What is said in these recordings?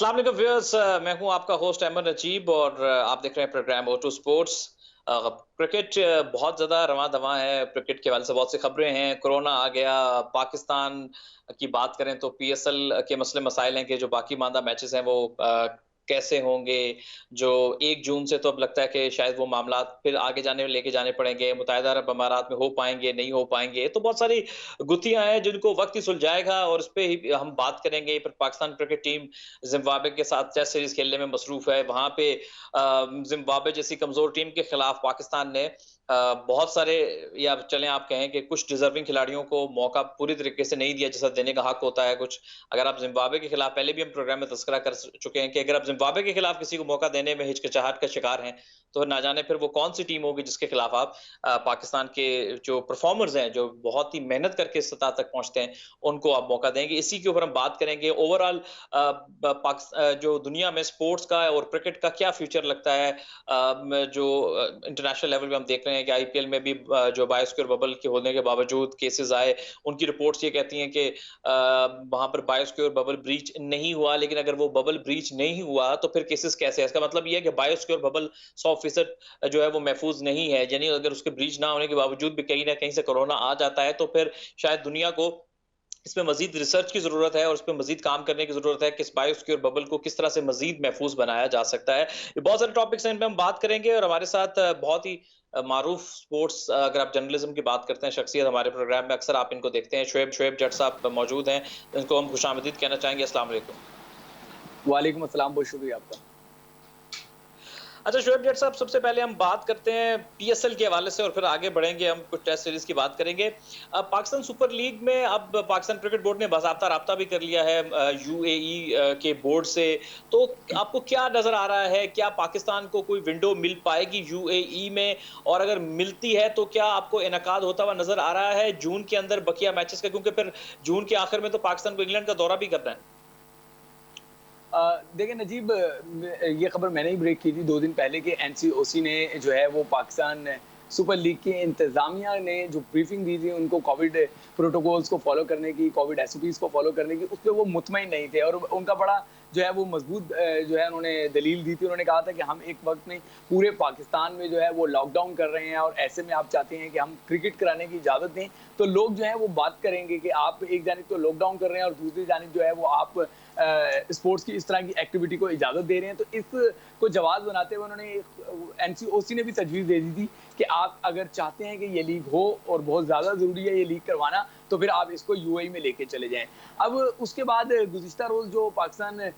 अस्सलाम वालेकुम व्यूअर्स, मैं हूं आपका होस्ट अहमद नजीब और आप देख रहे हैं प्रोग्राम O2 स्पोर्ट्स। क्रिकेट बहुत ज़्यादा रवां-दवां है। क्रिकेट के हवाले से बहुत सी खबरें हैं। कोरोना आ गया, पाकिस्तान की बात करें तो पीएसएल के मसले मसाइल हैं कि जो बाकी मानदा मैचेस हैं वो कैसे होंगे। जो 1 जून से तो अब लगता है कि शायद वो मामलात फिर आगे जाने लेके जाने पड़ेंगे। मुत्तहिदा अरब अमारात में हो पाएँगे, नहीं हो पाएँगे। तो बहुत सारी गुत्थियाँ हैं जिनको वक़्त ही सुलझाएगा और उस पे ही हम बात करेंगे। फिर पाकिस्तान क्रिकेट टीम ज़िम्बाब्वे के साथ टेस्ट सीरीज़ खेलने में मसरूफ़ है। वहाँ पे ज़िम्बाब्वे जैसी कमज़ोर टीम के खिलाफ पाकिस्तान ने बहुत सारे, या चलें आप कहें कि कुछ डिज़र्विंग खिलाड़ियों को मौका पूरी तरीके से नहीं दिया जैसा देने का हक होता है कुछ। अगर आप ज़िम्बाब्वे के खिलाफ, पहले भी हम प्रोग्राम में तज़किरा कर चुके हैं कि अगर आप ज़िम्बाब्वे के खिलाफ किसी को मौका देने में हिचकिचाहट का शिकार हैं, तो ना जाने फिर वो कौन-सी टीम होगी जिसके खिलाफ आप पाकिस्तान के जो परफ़ॉर्मर्स हैं, जो बहुत ही मेहनत करके इस सतह तक पहुँचते हैं, उनको आप मौका देंगे। इसी के ऊपर हम बात करेंगे। ओवरऑल जो दुनिया में स्पोर्ट्स का और क्रिकेट का क्या फ्यूचर लगता है। जो इंटरनेशनल लेवल पे हम देख रहे हैं कि आईपीएल में भी जो बायोस्फीयर बबल के होने के बावजूद केसेस आए, उनकी रिपोर्ट्स ये कहती हैं कि वहाँ पर बायोस्फीयर बबल ब्रीच नहीं हुआ, लेकिन अगर वो बबल ब्रीच नहीं हुआ तो फिर केसेस कैसे है? इसका मतलब ये है कि बायोस्फीयर बबल 100% जो है वो महफूज नहीं है। यानी अगर उसके ब्रीच ना होने के बावजूद भी कहीं न कहीं से कोरोना आ जाता है, तो फिर शायद दुनिया को इसमें मज़ीद रिसर्च की ज़रूरत है और उसपे मज़ीद काम करने की ज़रूरत है कि इस बायोस्क्योर बबल को किस तरह से मज़ीद महफूज़ बनाया जा सकता है। ये बहुत सारे टॉपिक्स हैं, इन पे हम बात करेंगे और हमारे साथ बहुत ही मारूफ स्पोर्ट्स, अगर आप जर्नलिज़्म की बात करते हैं, शख्सियत हमारे प्रोग्राम में अक्सर आप इनको देखते हैं, शुएब शुएब जट साहब मौजूद हैं, इनको हम खुशामदीद कहना चाहेंगे। अस्सलाम वालेकुम। वालेकुम अस्सलाम, बहुत शुक्रिया आपका। अच्छा शुएब जट साहब, सबसे पहले हम बात करते हैं पीएसएल के हवाले से और फिर आगे बढ़ेंगे, हम कुछ टेस्ट सीरीज की बात करेंगे। पाकिस्तान सुपर लीग में अब पाकिस्तान क्रिकेट बोर्ड ने बाज़ाब्ता राब्ता भी कर लिया है यूएई के बोर्ड से। तो आपको क्या नज़र आ रहा है, क्या पाकिस्तान को कोई विंडो मिल पाएगी यूएई में? और अगर मिलती है तो क्या आपको इनेकाद होता हुआ नज़र आ रहा है जून के अंदर बकिया मैचेस का? क्योंकि फिर जून के आखिर में तो पाकिस्तान को इंग्लैंड का दौरा भी करना है। देखिए नजीब, ये खबर मैंने ही ब्रेक की थी 2 दिन पहले कि एनसीओसी ने जो है वो पाकिस्तान सुपर लीग की इंतज़ामिया ने जो ब्रीफिंग दी थी उनको कोविड प्रोटोकॉल्स को फॉलो करने की, कोविड एसओपीज़ को फॉलो करने की, उस पे वो मुतमईन नहीं थे और उनका बड़ा जो है वो मजबूत जो है उन्होंने दलील दी थी। उन्होंने कहा था कि हम एक वक्त में पूरे पाकिस्तान में जो है वो लॉकडाउन कर रहे हैं और ऐसे में आप चाहते हैं कि हम क्रिकेट कराने की इजाज़त दें, तो लोग जो है वो बात करेंगे कि आप एक जानिब तो लॉकडाउन कर रहे हैं और दूसरी जानिब जो है वो आप स्पोर्ट्स की इस तरह की एक्टिविटी को इजाज़त दे रहे हैं। तो इसको जवाब बनाते हुए उन्होंने एनसीओसी ने भी तजवीज़ दे दी थी कि आप अगर चाहते हैं कि ये लीग हो और बहुत ज़्यादा ज़रूरी है ये लीग करवाना, तो फिर आप इसको यूएई में लेके चले जाएँ। अब उसके बाद गुज़िश्ता रोज़ जो पाकिस्तान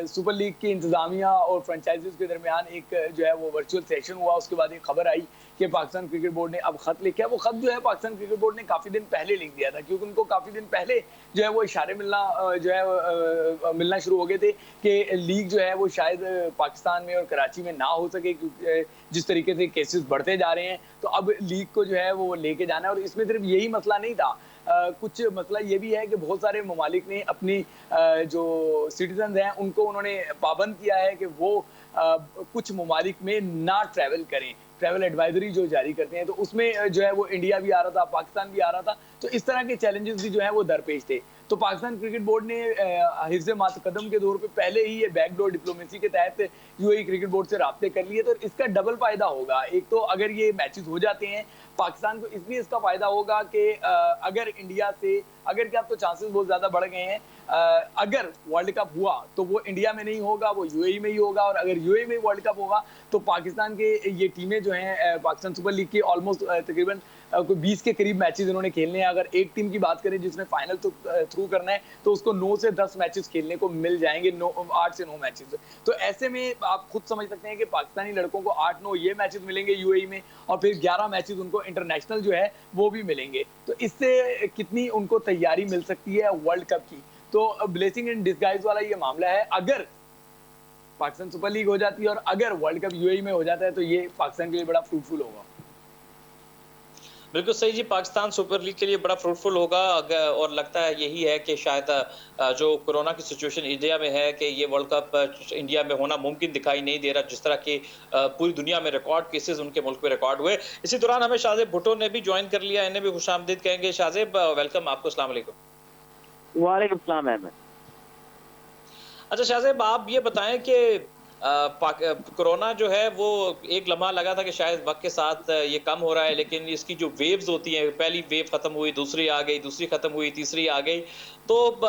सुपर लीग की इंतज़ामिया और फ्रेंचाइज़ीज़ के दरमियान एक जो है वो वर्चुअल सेशन हुआ। उसके बाद एक खबर आई कि पाकिस्तान क्रिकेट बोर्ड ने अब खत लिखा है। वो खत जो है पाकिस्तान क्रिकेट बोर्ड ने काफ़ी दिन पहले लिख दिया था, क्योंकि उनको काफ़ी दिन पहले जो है वो इशारे मिलना जो है मिलना शुरू हो गए थे कि लीग जो है वो शायद पाकिस्तान में और कराची में ना हो सके, क्योंकि जिस तरीके से केसेस बढ़ते जा रहे हैं। तो अब लीग को जो है वो लेके जाना है और इसमें सिर्फ यही मसला नहीं था, कुछ मसला ये भी है कि बहुत सारे ममालिक ने अपनी जो सिटीजन हैं उनको उन्होंने पाबंद किया है कि वो कुछ ममालिक में ना ट्रैवल करें। ट्रैवल एडवाइजरी जो जारी करते हैं, तो उसमें जो है वो इंडिया भी आ रहा था, पाकिस्तान भी आ रहा था। तो इस तरह के चैलेंजेस भी जो है वो दरपेश थे। तो पाकिस्तान क्रिकेट बोर्ड ने हिफ्ज़ मातकदम के दौर पे पहले ही ये बैकडोर डिप्लोमेसी के तहत यूएई क्रिकेट बोर्ड से राब्ते कर लिए। तो इसका डबल फायदा होगा। एक तो अगर ये मैचेस हो जाते हैं, पाकिस्तान को इसलिए इसका फायदा होगा कि अगर इंडिया से, अगर क्या, तो चांसेस बहुत ज्यादा बढ़ गए हैं। अगर वर्ल्ड कप हुआ तो वो इंडिया में नहीं होगा, वो यूएई में ही होगा। और अगर यूएई में वर्ल्ड कप होगा तो पाकिस्तान के ये टीमें जो हैं पाकिस्तान सुपर लीग की ऑलमोस्ट तकरीबन कोई 20 के करीब मैचेस इन्होंने खेलने हैं। अगर एक टीम की बात करें जिसने फाइनल तो थ्रू करना है, तो उसको 9 से 10 मैचेस खेलने को मिल जाएंगे, 8 से 9 मैचेस। तो ऐसे में आप खुद समझ सकते हैं कि पाकिस्तानी लड़कों को 8-9 ये मैचेस मिलेंगे यूएई में और फिर 11 मैचेस उनको इंटरनेशनल जो है वो भी मिलेंगे। तो इससे कितनी उनको तैयारी मिल सकती है वर्ल्ड कप की। तो ब्लेसिंग इन डिस्गाइज वाला ये मामला है। अगर पाकिस्तान सुपर लीग हो जाती है और अगर वर्ल्ड कप यूएई में हो जाता है, तो ये पाकिस्तान के लिए बड़ा फ्रूटफुल होगा। बिल्कुल सही जी, पाकिस्तान सुपर लीग के लिए बड़ा फ्रूटफुल होगा। और लगता है यही है कि शायद जो कोरोना की सिचुएशन इंडिया में है कि ये वर्ल्ड कप इंडिया में होना मुमकिन दिखाई नहीं दे रहा, जिस तरह के पूरी दुनिया में रिकॉर्ड केसेस उनके मुल्क में रिकॉर्ड हुए। इसी दौरान हमें शाहजेब भुट्टो ने भी ज्वाइन कर लिया, इन्हें भी खुशामदीद कहेंगे। शाहजेब, वेलकम आपको। अस्सलाम वालेकुम। वालेकुम सलाम अहमद। अच्छा शाहज़ेब, आप ये बताएँ कि कोरोना जो है वो एक लम्हा लगा था कि शायद वक़्त के साथ ये कम हो रहा है, लेकिन इसकी जो वेव्स होती हैं, पहली वेव खत्म हुई, दूसरी आ गई, दूसरी खत्म हुई, तीसरी आ गई। तो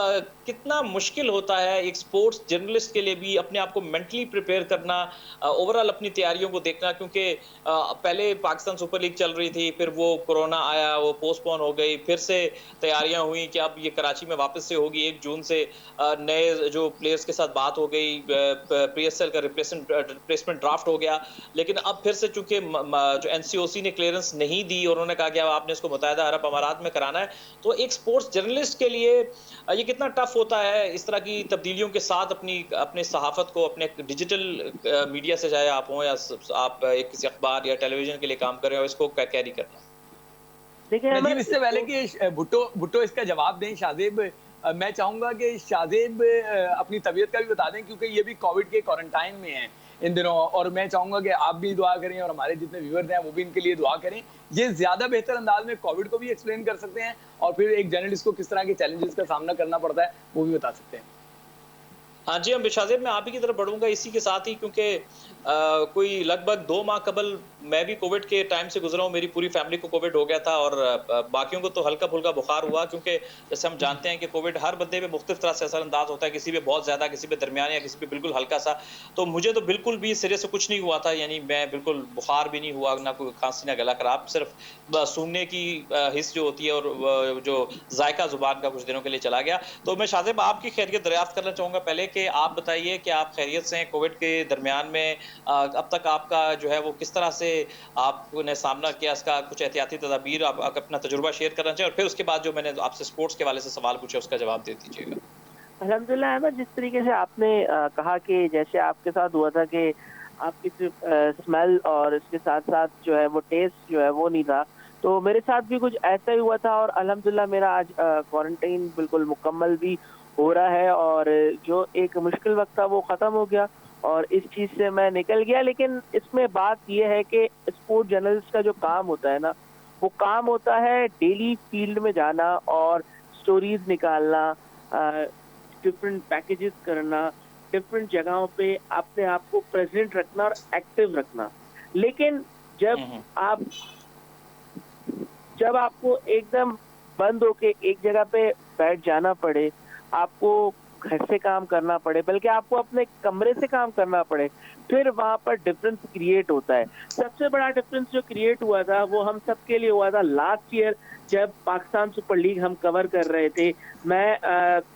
कितना मुश्किल होता है एक स्पोर्ट्स जर्नलिस्ट के लिए भी अपने आप को मेंटली प्रिपेयर करना, ओवरऑल अपनी तैयारियों को देखना, क्योंकि पहले पाकिस्तान सुपर लीग चल रही थी, फिर वो कोरोना आया, वो पोस्टपोन हो गई, फिर से तैयारियां हुई कि अब ये कराची में वापस से होगी 1 जून से। नए जो प्लेयर्स के साथ बात हो गई, पीएसएल का रिप्लेसमेंट ड्राफ्ट हो गया, लेकिन अब फिर से चूंकि जो एनसीओसी ने क्लियरेंस नहीं दी और उन्होंने कहा कि अब आपने इसको मुत्तहिदा अरब अमारात में कराना है, तो एक स्पोर्ट्स जर्नलिस्ट के लिए ये कितना टफ होता है इस तरह की तब्दीलियों के साथ अपने सहाफत को, अपने डिजिटल मीडिया से, चाहे आप हों या आप एक किसी अखबार या टेलीविजन के लिए काम कर रहे हो, इसको कैरी करना। देखिए नजीब, अहमद, इससे पहले कि भुट्टो इसका जवाब दें, शाहजेब मैं चाहूंगा कि शाहजेब अपनी तबीयत का भी बता दें, क्योंकि ये भी कोविड के क्वारंटाइन में है इन दिनों, और मैं चाहूंगा कि आप भी दुआ करें और हमारे जितने व्यूअर्स हैं वो भी इनके लिए दुआ करें। ये ज्यादा बेहतर अंदाज में कोविड को भी एक्सप्लेन कर सकते हैं और फिर एक जर्नलिस्ट को किस तरह के चैलेंजेस का सामना करना पड़ता है वो भी बता सकते हैं। हाँ जी, हम शाहज़ेब, मैं आप ही की तरफ बढ़ूँगा इसी के साथ ही, क्योंकि कोई लगभग 2 माह कबल मैं भी कोविड के टाइम से गुज़रा हूँ, मेरी पूरी फैमिली को कोविड हो गया था और बाकियों को तो हल्का-फुल्का बुखार हुआ, क्योंकि जैसे हम जानते हैं कि कोविड हर बंदे पे मुख्तलिफ तरह से असरअंदाज होता है, किसी पे बहुत ज़्यादा, किसी पे दरमियाना या किसी पे बिल्कुल हल्का-सा। तो मुझे तो बिल्कुल भी सिरे से कुछ नहीं हुआ था, यानी मैं बिल्कुल, बुखार भी नहीं हुआ, ना कोई खाँसी, ना गला खराब, सिर्फ सूंघने की हिस्स जो होती है और जो जायका ज़ुबान का कुछ दिनों के लिए चला गया। तो मैं शाहज़ेब आपकी खैरियत दरियाफ़्त करना चाहूँगा पहले, कि आप बताइए कि आप खैरियत से हैं कोविड के दरमियान में? अब तक आपका जो है वो किस तरह से आपने सामना किया, इसका कुछ एहतियाती तदाबीर, आप अपना तजुर्बा शेयर करना चाहिए, और फिर उसके बाद जो मैंने आपसे स्पोर्ट्स के हवाले से सवाल पूछे उसका जवाब दे दीजिएगा। अल्हम्दुलिल्लाह अहमद, जिस तरीके से आपने कहा कि जैसे आपके साथ हुआ था कि आपकी सिर्फ स्मेल और इसके साथ साथ जो है वो टेस्ट जो है वो नहीं था, तो मेरे साथ भी कुछ ऐसा ही हुआ था और अल्हम्दुलिल्लाह मेरा आज क्वारंटाइन बिल्कुल मुकम्मल भी हो रहा है और जो एक मुश्किल वक्त था वो ख़त्म हो गया और इस चीज़ से मैं निकल गया। लेकिन इसमें बात ये है कि स्पोर्ट जर्नलिस्ट का जो काम होता है ना, वो काम होता है डेली फील्ड में जाना और स्टोरीज निकालना, डिफरेंट पैकेजेस करना, डिफरेंट जगहों पे अपने आप को प्रेजेंट रखना और एक्टिव रखना। लेकिन जब आपको एकदम बंद होके एक जगह पे बैठ जाना पड़े, आपको घर से काम करना पड़े, बल्कि आपको अपने कमरे से काम करना पड़े, फिर वहां पर डिफरेंस क्रिएट होता है। सबसे बड़ा डिफरेंस जो क्रिएट हुआ था वो हम सबके लिए हुआ था लास्ट ईयर, जब पाकिस्तान सुपर लीग हम कवर कर रहे थे। मैं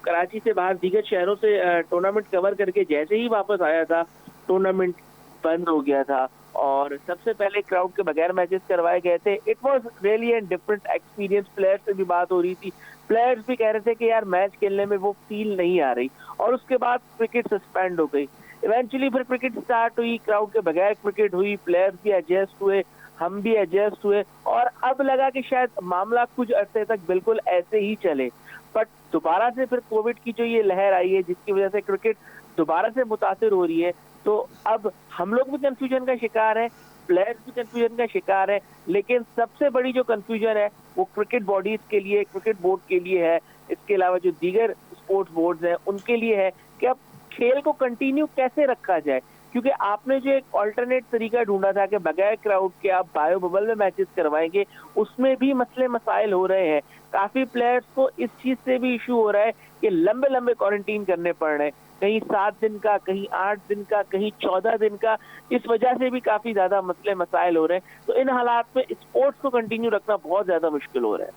कराची से बाहर दीगर शहरों से टूर्नामेंट कवर करके जैसे ही वापस आया था, टूर्नामेंट बंद हो गया था और सबसे पहले क्राउड के बगैर मैचेस करवाए गए थे। It was really an different experience. Players से भी बात हो रही थी, प्लेयर्स भी कह रहे थे कि यार मैच खेलने में वो फील नहीं आ रही। और उसके बाद क्रिकेट सस्पेंड हो गई। इवेंचुअली फिर क्रिकेट स्टार्ट हुई, क्राउड के बगैर क्रिकेट हुई, प्लेयर्स भी एडजस्ट हुए, हम भी एडजस्ट हुए और अब लगा कि शायद मामला कुछ अरसे तक बिल्कुल ऐसे ही चले। बट दोबारा से फिर कोविड की जो ये लहर आई है जिसकी वजह से क्रिकेट दोबारा से मुतासिर हो रही है, तो अब हम लोग भी कंफ्यूजन का शिकार है, प्लेयर्स भी कंफ्यूजन का शिकार है। लेकिन सबसे बड़ी जो कंफ्यूजन है वो क्रिकेट बॉडीज के लिए, क्रिकेट बोर्ड के लिए है, इसके अलावा जो दीगर स्पोर्ट्स बोर्ड्स हैं उनके लिए है कि अब खेल को कंटिन्यू कैसे रखा जाए। क्योंकि आपने जो एक ऑल्टरनेट तरीका ढूंढा था कि बगैर क्राउड के आप बायो बबल में मैचेस करवाएंगे, उसमें भी मसले मसाइल हो रहे हैं। काफी प्लेयर्स को इस चीज से भी इशू हो रहा है कि लंबे लंबे क्वारंटीन करने पड़ रहे हैं, कहीं 7 दिन का, कहीं 8 दिन का, कहीं 14 दिन का। इस वजह से भी काफी ज्यादा मसले मसाइल हो रहे हैं। तो इन हालात में स्पोर्ट्स को कंटिन्यू रखना बहुत ज्यादा मुश्किल हो रहा है।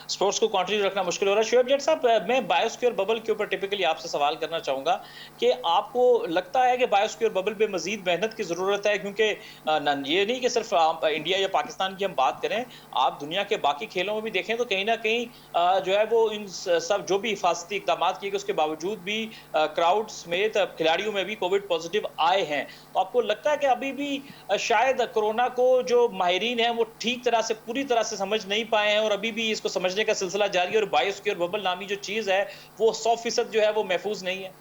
स्पोर्ट्स को कंटिन्यू रखना मुश्किल हो रहा है। शोएब जेट साहब, मैं बायोस्क्योर बबल के ऊपर टिपिकली आपसे सवाल करना चाहूँगा कि आपको लगता है कि बायोस्क्योर बबल पे मज़ीद मेहनत की ज़रूरत है? क्योंकि ये नहीं कि सिर्फ आप इंडिया या पाकिस्तान की हम बात करें, आप दुनिया के बाकी खेलों में भी देखें तो कहीं ना कहीं जो है वो इन सब जो भी हिफाजती इक़दाम किए गए उसके बावजूद भी क्राउड समेत खिलाड़ियों में भी कोविड पॉजिटिव आए हैं। तो आपको लगता है कि अभी भी शायद कोरोना को जो माहिरीन हैं वो ठीक तरह से, पूरी तरह से समझ नहीं पाए हैं और अभी भी इसको समझने का सिलसिला जारी है और बायोस्क्योर बबल नामी जो चीज है वो 100% जो है वो महफूज नहीं है?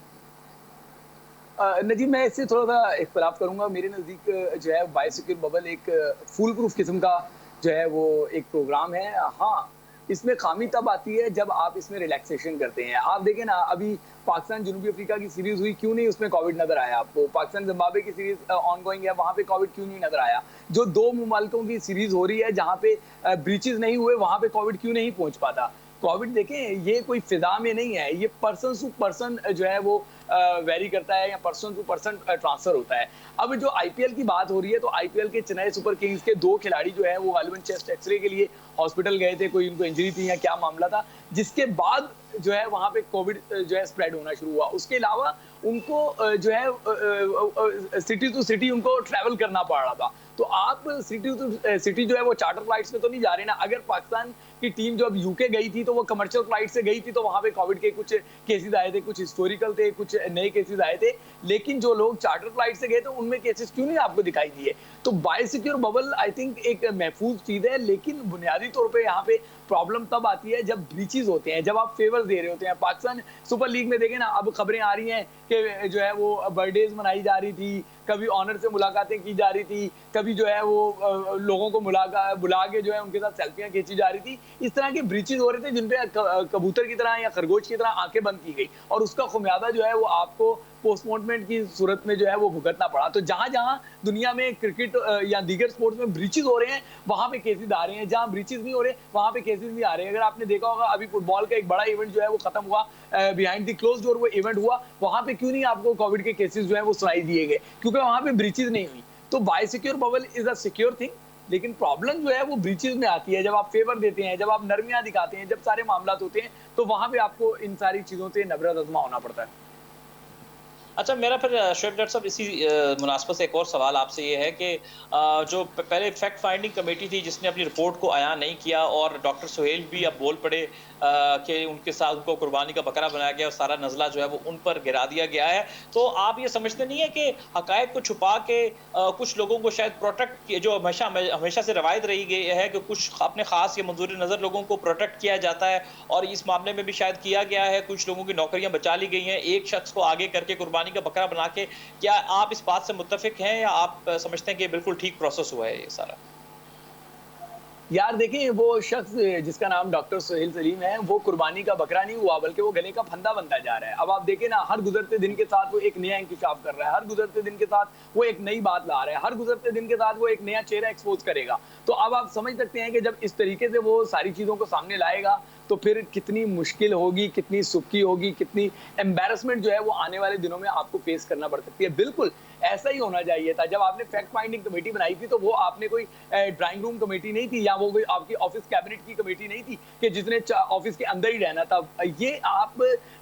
नजीब, मैं इससे थोड़ा सा इख्तिलाफ करूंगा। मेरे नजदीक जो है बायोस्क्योर बबल एक फूल प्रूफ किस्म का जो है वो एक प्रोग्राम है। हाँ, इसमें खामी तब आती है जब आप इसमें रिलैक्सेशन करते हैं। आप देखें ना, अभी पाकिस्तान जनूबी अफ्रीका की सीरीज हुई, क्यों नहीं उसमें कोविड नजर आया आपको? पाकिस्तान जिम्बाब्वे की सीरीज ऑनगोइंग है, वहां पे कोविड क्यों नहीं नजर आया? जो दो मुमालिकों की सीरीज हो रही है जहां पे ब्रीचेस नहीं हुए, वहां पे कोविड क्यों नहीं पहुंच पाता? कोविड देखें, ये कोई फिजा में नहीं है, ये पर्सन टू पर्सन जो है वो वेरी करता है, या पर्सन टू पर्सन ट्रांसफर होता है। अब जो आईपीएल की बात हो रही है, तो आईपीएल के चेन्नई सुपर किंग्स के 2 खिलाड़ी जो है वो गालिबन चेस्ट एक्सरे के लिए हॉस्पिटल गए थे, कोई उनको इंजरी थी या क्या मामला था, जिसके बाद जो है वहां पे कोविड जो है स्प्रेड होना शुरू हुआ। उसके अलावा उनको जो है सिटी टू सिटी उनको ट्रैवल करना पड़ रहा था। तो आप सिटी टू सिटी जो है वो चार्टर फ्लाइट्स में तो नहीं जा रहे ना। अगर पाकिस्तान की टीम जो अब यूके गई थी तो वो कमर्शियल फ्लाइट से गई थी, तो वहां पे कोविड के कुछ केसेस आए थे, कुछ हिस्टोरिकल थे, कुछ नए केसेस आए थे। लेकिन जो लोग चार्टर फ्लाइट से गए थे उनमें केसेस क्यों नहीं आपको दिखाई दिए? तो बायोसिक्योर बबल आई थिंक एक महफूज चीज है, लेकिन बुनियादी तौर पे यहाँ पे प्रॉब्लम तब आती है जब ब्रीचेस होते हैं, जब आप फेवर दे रहे होते हैं। पाकिस्तान सुपर लीग में देखें ना, अब खबरें आ रही हैं कि जो है वो बर्थडेज मनाई जा रही थी, कभी ऑनर से मुलाकातें की जा रही थी, कभी जो है वो लोगों को बुला के जो है उनके साथ सेल्फियां खींची जा रही थी। इस तरह के ब्रीचेस हो रहे थे जिनपे कबूतर की तरह या खरगोश की तरह आंखें बंद की गई, और उसका खुमियादा जो है वो आपको पोस्टमार्टमेंट की सूरत में जो है वो भुगतना पड़ा। तो जहां जहां दुनिया में क्रिकेट या दीगर स्पोर्ट्स में ब्रीचेस हो रहे हैं, वहां पे केसेस आ रहे हैं, जहां ब्रीचेस नहीं हो रहे वहां पे केसेस नहीं आ रहे हैं। अगर आपने देखा होगा, अभी फुटबॉल का एक बड़ा इवेंट जो है वो खत्म हुआ, बिहाइंड द क्लोज डोर वो इवेंट हुआ, वहां पे क्यों नहीं आपको कोविड के केसेस जो है वो सुनाई दिए गए? क्योंकि वहां पे ब्रीचेस नहीं हुई। तो biosecure bubble is a secure thing, लेकिन प्रॉब्लम जो है वो ब्रीचेस में आती है जब आप फेवर देते हैं, जब आप नरमियां दिखाते हैं, जब सारे मामला होते हैं, तो वहां पे आपको इन सारी चीजों से नबरत आजमा होना पड़ता है। अच्छा, मेरा फिर शोएब डॉक्टर साहब इसी मुनासबत से एक और सवाल आपसे ये है कि जो पहले फैक्ट फाइंडिंग कमेटी थी जिसने अपनी रिपोर्ट को आया नहीं किया, और डॉक्टर सुहेल भी अब बोल पड़े कि उनके साथ उनको कुर्बानी का बकरा बनाया गया और सारा नज़ला जो है वो उन पर गिरा दिया गया है। तो आप ये समझते नहीं है कि हकायक को छुपा के कुछ लोगों को शायद प्रोटेक्ट, जो हमेशा से रवायत रही गई है कि कुछ अपने खास या मंजूर नज़र लोगों को प्रोटेक्ट किया जाता है, और इस मामले में भी शायद किया गया है, कुछ लोगों की नौकरियां बचा ली गई हैं एक शख्स को आगे करके कुर्बानी का बकरा बना के। क्या आप इस बात से मुत्तफिक हैं, या आप समझते हैं कि बिल्कुल ठीक प्रोसेस हुआ है ये सारा? यार देखिए, वो शख्स जिसका नाम डॉक्टर सुहेल सलीम है, वो कुर्बानी का बकरा नहीं हुआ, बल्कि वो गले का फंदा बनता जा रहा है। अब आप देखें ना, हर गुजरते दिन के साथ वो एक नया इंकिशाफ कर रहा है, हर गुजरते दिन के साथ वो एक नई बात ला रहा है, हर गुजरते दिन के साथ वो एक नया चेहरा एक्सपोज करेगा। तो अब आप समझ सकते हैं कि जब इस तरीके से वो सारी चीजों को सामने लाएगा, तो फिर कितनी मुश्किल होगी, कितनी सुक्की होगी, कितनी एम्बैरसमेंट जो है वो आने वाले दिनों में आपको फेस करना पड़ सकती है। बिल्कुल ऐसा ही होना चाहिए था। जब आपने फैक्ट फाइंडिंग कमेटी बनाई थी, तो वो आपने कोई ड्राइंग रूम कमेटी नहीं थी, या वो कोई आपकी ऑफिस कैबिनेट की कमेटी नहीं थी कि जिसने ऑफिस के अंदर ही रहना था। ये आप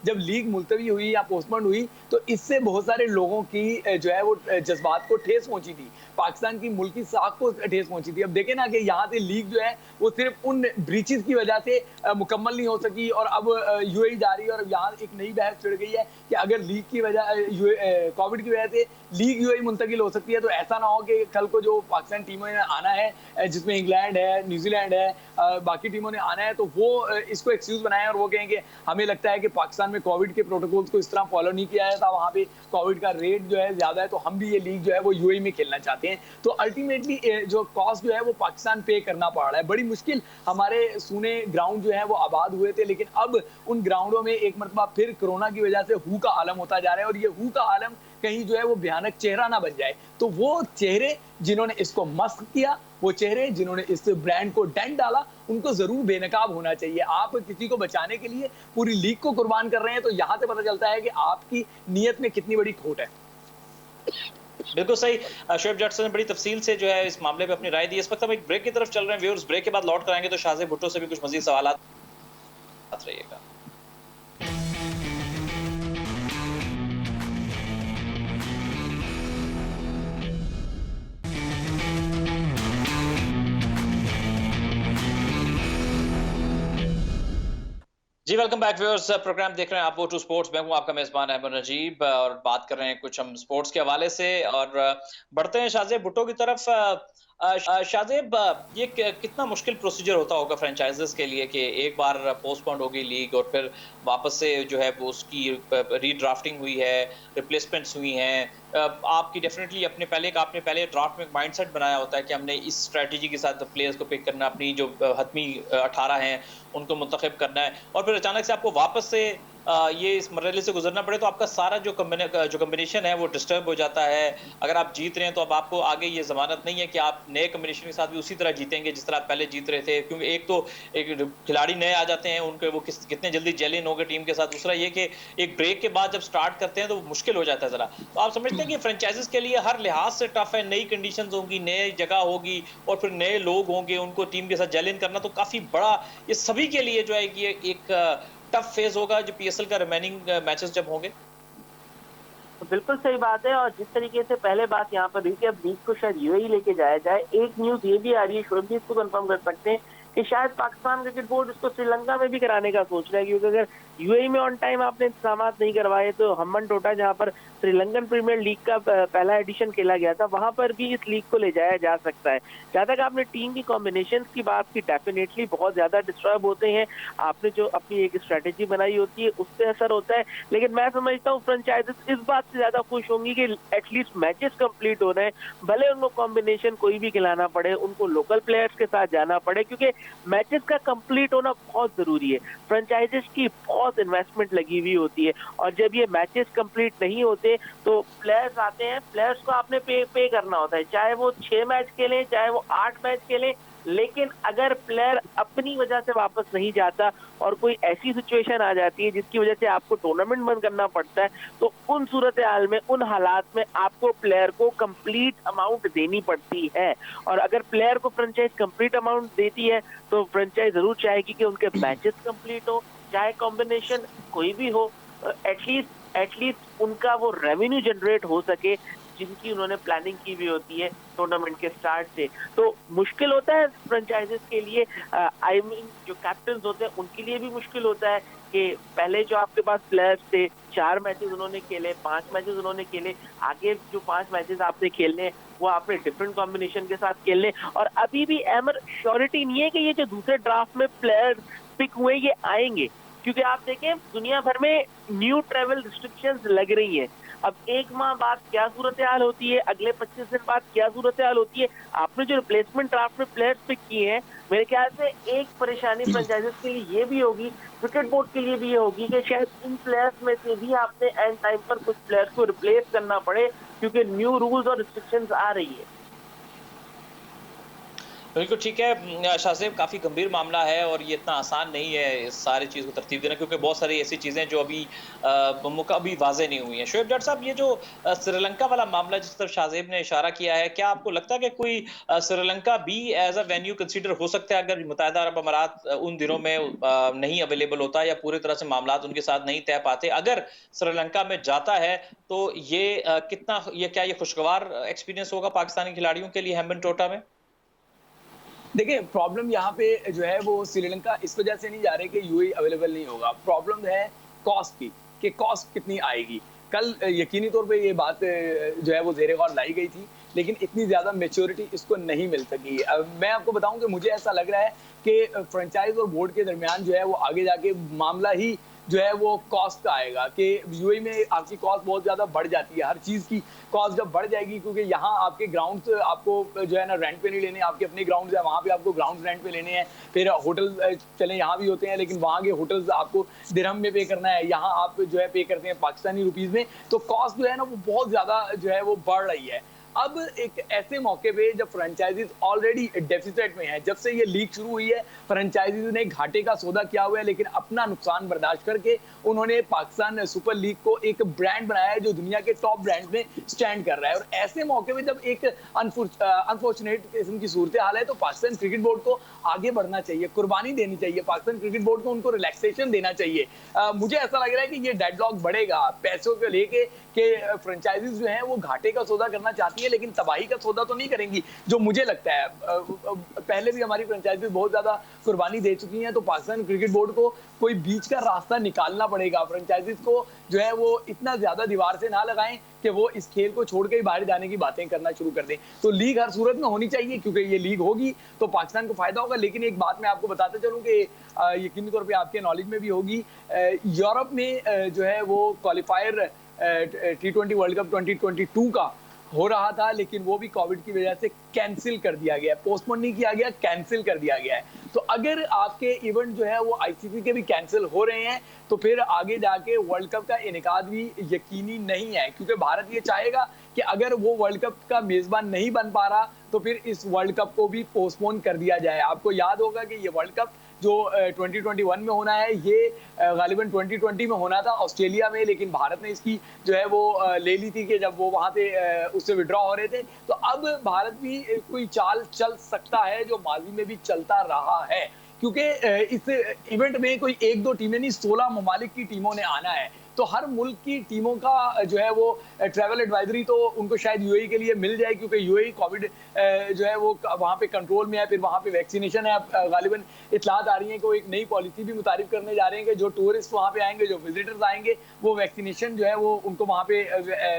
जब लीग मुलतवी हुई या पोस्टपोन हुई, तो इससे बहुत सारे लोगों की जो है वो जज्बात को ठेस पहुंची थी, पाकिस्तान की मुल्की साख को ठेस पहुंची थी। अब देखें ना कि यहाँ से लीग जो है वो सिर्फ उन ब्रीचेस की वजह से मुकम्मल नहीं हो सकी, और अब यूएई जा रही है, और यहाँ एक नई बहस छिड़ गई है कि अगर लीग की वजह कोविड की वजह से लीग यूएई मुंतकिल हो सकती है, तो ऐसा ना हो कि कल को जो पाकिस्तान टीमों ने आना है, जिसमें इंग्लैंड है, न्यूजीलैंड है, बाकी टीमों ने आना है, तो वो इसको एक्सक्यूज बनाए और वो कहें कि हमें लगता है कि पाकिस्तान में कोविड के प्रोटोकॉल्स को इस तरह फॉलो नहीं किया जाता, वहाँ पे कोविड का रेट जो है ज्यादा है, तो हम भी ये लीग जो है वो यूएई में खेलना चाहते हैं। तो अल्टीमेटली जो कॉस्ट जो है वो पाकिस्तान पे करना पड़ रहा है। बड़ी मुश्किल हमारे सूने ग्राउंड जो है वो आबाद हुए थे, लेकिन अब उन ग्राउंडों में एक मरतबा फिर कोरोना की वजह से हू का आलम होता जा रहा है, और ये हू का आलम कहीं जो है वो भयानक चेहरा ना बन जाए। तो वो चेहरे जिन्होंने इसको मस्क किया, वो चेहरे जिन्होंने इस ब्रांड को डेंट डाला, उनको जरूर बेनकाब होना चाहिए। आप किसी को बचाने के लिए पूरी लीग को कुर्बान कर रहे हैं, तो यहाँ से पता चलता है कि आपकी नीयत में कितनी बड़ी खोट है। बिल्कुल सही। शोएब जॉर्ज ने बड़ी तफसील से जो है इस मामले पे अपनी राय दी। इस वक्त हम एक ब्रेक की तरफ चल रहे हैं व्यूअर्स, ब्रेक के बाद लौट कर आएंगे तो शाहजेब भुट्टो से भी कुछ मजीद सवाल रहिएगा। जी वेलकम बैक व्यूअर्स, प्रोग्राम देख रहे हैं आप वो टू स्पोर्ट्स। मैं हूं आपका मेजबान अहमद नजीब, और बात कर रहे हैं कुछ हम स्पोर्ट्स के हवाले से, और बढ़ते हैं शाहजेब भुट्टो की तरफ। शाहजेब, ये कितना मुश्किल प्रोसीजर होता होगा फ्रेंचाइजेस के लिए कि एक बार पोस्टपोन हो गई लीग और फिर वापस से जो है वो उसकी रीड्राफ्टिंग हुई है, रिप्लेसमेंट्स हुई हैं। आपकी डेफिनेटली आपने पहले ड्राफ्ट में एक माइंडसेट बनाया होता है कि हमने इस स्ट्रेटजी के साथ प्लेयर्स को पिक करना, अपनी जो हतमी 18 हैं उनको मुंतखब करना है, और फिर अचानक से आपको वापस से ये इस मरहले से गुजरना पड़े तो आपका सारा जो कॉम्बिनेशन है वो डिस्टर्ब हो जाता है। अगर आप जीत रहे हैं तो अब आपको आगे ये ज़मानत नहीं है कि आप नए कॉम्बिनेशन के साथ भी उसी तरह जीतेंगे जिस तरह आप पहले जीत रहे थे, क्योंकि एक खिलाड़ी नए आ जाते हैं, उनके वो कितने जल्दी जेल इन हो गए टीम के साथ। दूसरा ये कि एक ब्रेक के बाद जब स्टार्ट करते हैं तो वो मुश्किल हो जाता है ज़रा। तो आप समझते हैं कि फ्रेंचाइजीज के लिए हर लिहाज से टफ है, नई कंडीशन होंगी, नई जगह होगी और फिर नए लोग होंगे, उनको टीम के साथ जेल इन करना तो काफ़ी बड़ा, ये सभी के लिए जो है ये एक टफ फेज होगा जो पीएसएल का रिमेनिंग मैचेस जब होंगे। तो बिल्कुल सही बात है। और जिस तरीके से पहले बात यहाँ पर रही कि अब लीग को शायद यूएई लेके जाया जाए, एक न्यूज ये भी आ रही है, शोएब भी इसको कंफर्म कर सकते हैं कि शायद पाकिस्तान क्रिकेट बोर्ड इसको श्रीलंका में भी कराने का सोच रहा है, क्योंकि अगर यूएई में ऑन टाइम आपने इंतजाम नहीं करवाए तो हम्बन टोटा, जहां पर श्रीलंकन प्रीमियर लीग का पहला एडिशन खेला गया था, वहां पर भी इस लीग को ले जाया जा सकता है। जहां तक आपने टीम की कॉम्बिनेशन की बात की, डेफिनेटली बहुत ज्यादा डिस्टर्ब होते हैं। आपने जो अपनी एक स्ट्रेटेजी बनाई होती है उससे असर होता है, लेकिन मैं समझता हूँ फ्रेंचाइजेस इस बात से ज्यादा खुश होंगी कि एटलीस्ट मैचेस कंप्लीट हो रहे हैं, भले उनको कॉम्बिनेशन कोई भी खिलाना पड़े, उनको लोकल प्लेयर्स के साथ जाना पड़े, क्योंकि मैचेस का कंप्लीट होना बहुत जरूरी है। फ्रेंचाइजेस की बहुत इन्वेस्टमेंट लगी हुई होती है और जब ये मैचेस कंप्लीट नहीं होते तो प्लेयर्स आते हैं, प्लेयर्स को आपने पे करना होता है, चाहे वो 6 मैच खेलें, चाहे वो 8 मैच खेलें। लेकिन अगर प्लेयर अपनी वजह से वापस नहीं जाता और कोई ऐसी सिचुएशन आ जाती है जिसकी वजह से आपको टूर्नामेंट बंद करना पड़ता है, तो उन सूरत हाल में, उन हालात में आपको प्लेयर को कंप्लीट अमाउंट देनी पड़ती है। और अगर प्लेयर को फ्रेंचाइज कंप्लीट अमाउंट देती है तो फ्रेंचाइज जरूर चाहेगी कि उनके मैचेस कंप्लीट हो, चाहे कॉम्बिनेशन कोई भी हो, एटलीस्ट उनका वो रेवेन्यू जनरेट हो सके जिनकी उन्होंने प्लानिंग की हुई होती है टूर्नामेंट के स्टार्ट से। तो मुश्किल होता है फ्रेंचाइजेस के लिए, आई मीन जो कैप्टन होते हैं उनके लिए भी मुश्किल होता है कि पहले जो आपके पास प्लेयर्स थे, 4 मैचेस उन्होंने खेले, 5 मैचेस उन्होंने खेले, आगे जो 5 मैचेस आपने खेलने वो आपने डिफरेंट कॉम्बिनेशन के साथ खेलने, और अभी भी एमर श्योरिटी नहीं है कि ये जो दूसरे ड्राफ्ट में प्लेयर पिक हुए ये आएंगे, क्योंकि आप देखें दुनिया भर में न्यू ट्रेवल रिस्ट्रिक्शंस लग रही हैं। अब 1 माह बाद क्या सूरत हाल होती है, अगले 25 दिन बाद क्या सूरत हाल होती है, आपने जो रिप्लेसमेंट ड्राफ्ट में प्लेयर्स पिक किए हैं, मेरे ख्याल से एक परेशानी फ्रेंचाइजेस के लिए ये भी होगी, क्रिकेट बोर्ड के लिए भी ये होगी कि शायद इन प्लेयर्स में से भी आपने एंड टाइम पर कुछ प्लेयर्स को रिप्लेस करना पड़े, क्योंकि न्यू रूल्स और रिस्ट्रिक्शंस आ रही है। बिल्कुल ठीक है शाहजेब, काफ़ी गंभीर मामला है और ये इतना आसान नहीं है इस सारी चीज़ को तरतीब देना, क्योंकि बहुत सारी ऐसी चीज़ें जो अभी वाज़ेह नहीं हुई हैं। शोएब डॉक्टर साहब, ये जो श्रीलंका वाला मामला जिस तरफ शाहजेब ने इशारा किया है, क्या आपको लगता है कि कोई श्रीलंका भी एज अ वेन्यू कंसीडर हो सकता है अगर मुत्तहिदा अरब अमारात उन दिनों में नहीं अवेलेबल होता या पूरी तरह से मामला उनके साथ नहीं तय पाते? अगर श्रीलंका में जाता है तो क्या ये खुशगवार एक्सपीरियंस होगा पाकिस्तानी खिलाड़ियों के लिए हेम्बन टोटा में? देखिए, प्रॉब्लम यहाँ पे जो है वो श्रीलंका इस वजह से नहीं जा रहे कि यूएई अवेलेबल नहीं होगा, प्रॉब्लम है कॉस्ट की, कि कॉस्ट कितनी आएगी। कल यकीनी तौर पे ये बात जो है वो ज़ेरे गौर लाई गई थी, लेकिन इतनी ज़्यादा मैच्योरिटी इसको नहीं मिल सकी। मैं आपको बताऊं कि मुझे ऐसा लग रहा है कि फ्रेंचाइज और बोर्ड के दरमियान जो है वो आगे जाके मामला ही जो है वो कॉस्ट का आएगा, कि यूएई में आपकी कॉस्ट बहुत ज़्यादा बढ़ जाती है, हर चीज़ की कॉस्ट जब बढ़ जाएगी, क्योंकि यहाँ आपके ग्राउंड आपको जो है ना रेंट पे नहीं लेने, आपके अपने ग्राउंड है वहाँ पे आपको ग्राउंड रेंट पे लेने हैं, फिर होटल चले यहाँ भी होते हैं लेकिन वहाँ के होटल्स आपको दिरहम में पे करना है, यहाँ आप जो है पे करते हैं पाकिस्तानी रुपीज़ में, तो कॉस्ट जो है ना वो बहुत ज़्यादा जो है वो बढ़ रही है। अब एक ऐसे मौके पे जब फ्रेंचाइजीज ऑलरेडी डेफिसिट में है, जब से ये लीग शुरू हुई है फ्रेंचाइजीज ने घाटे का सौदा किया हुआ है, लेकिन अपना नुकसान बर्दाश्त करके उन्होंने पाकिस्तान सुपर लीग को एक ब्रांड बनाया है जो दुनिया के टॉप ब्रांड में स्टैंड कर रहा है। और ऐसे मौके पे जब एक अनफॉर्चुनेट किस्म की सूरत हाल है तो पाकिस्तान क्रिकेट बोर्ड को आगे बढ़ना चाहिए, कुर्बानी देनी चाहिए, पाकिस्तान क्रिकेट बोर्ड को उनको रिलैक्सेशन देना चाहिए। मुझे ऐसा लग रहा है कि ये डेडलॉक बढ़ेगा पैसों को लेके, कि फ्रेंचाइजीज जो है वो घाटे का सौदा करना चाहती सकती है, लेकिन तबाही का सौदा तो नहीं करेंगी, जो मुझे लगता है। पहले भी हमारी फ्रेंचाइजी बहुत ज्यादा कुर्बानी दे चुकी हैं, तो पाकिस्तान क्रिकेट बोर्ड को कोई बीच का रास्ता निकालना पड़ेगा। फ्रेंचाइजीज को जो है वो इतना ज्यादा दीवार से ना लगाएं कि वो इस खेल को छोड़ के ही बाहर जाने की बातें करना शुरू कर दें। तो लीग हर सूरत में होनी चाहिए, क्योंकि ये लीग होगी तो पाकिस्तान को फायदा होगा। लेकिन एक बात मैं आपको बताते चलूं कि यकीनी तौर पे आपके नॉलेज में भी होगी, यूरोप में जो है वो क्वालिफायर T20 वर्ल्ड कप 2022 का हो रहा था, लेकिन वो भी कोविड की वजह से कैंसिल कर दिया गया है। पोस्टपोन नहीं किया गया, कैंसिल कर दिया गया है। तो अगर आपके इवेंट जो है वो आईसीसी के भी कैंसिल हो रहे हैं, तो फिर आगे जाके वर्ल्ड कप का इनेकाद भी यकीनी नहीं है, क्योंकि भारत ये चाहेगा कि अगर वो वर्ल्ड कप का मेजबान नहीं बन पा रहा तो फिर इस वर्ल्ड कप को भी पोस्टपोन कर दिया जाए। आपको याद होगा कि ये वर्ल्ड कप जो 2021 में होना है, ये गालिबन 2020 में होना था ऑस्ट्रेलिया में, लेकिन भारत ने इसकी जो है वो ले ली थी कि जब वो वहां से उससे विड्रॉ हो रहे थे। तो अब भारत भी कोई चाल चल सकता है जो माजी में भी चलता रहा है, क्योंकि इस इवेंट में कोई 1-2 टीमें नहीं, 16 ममालिक की टीमों ने आना है। तो हर मुल्क की टीमों का जो है वो ट्रैवल एडवाइजरी तो उनको शायद यूएई के लिए मिल जाए, क्योंकि यूएई कोविड जो है वो वहाँ पे कंट्रोल में है, फिर वहाँ पे वैक्सीनेशन है। अब गालिबन इतलात आ रही है कि वो एक नई पॉलिसी भी मुतारिफ करने जा रहे हैं कि जो टूरिस्ट वहाँ पे आएंगे, जो विजिटर्स आएंगे, वो वैक्सीनेशन जो है वो उनको वहाँ पे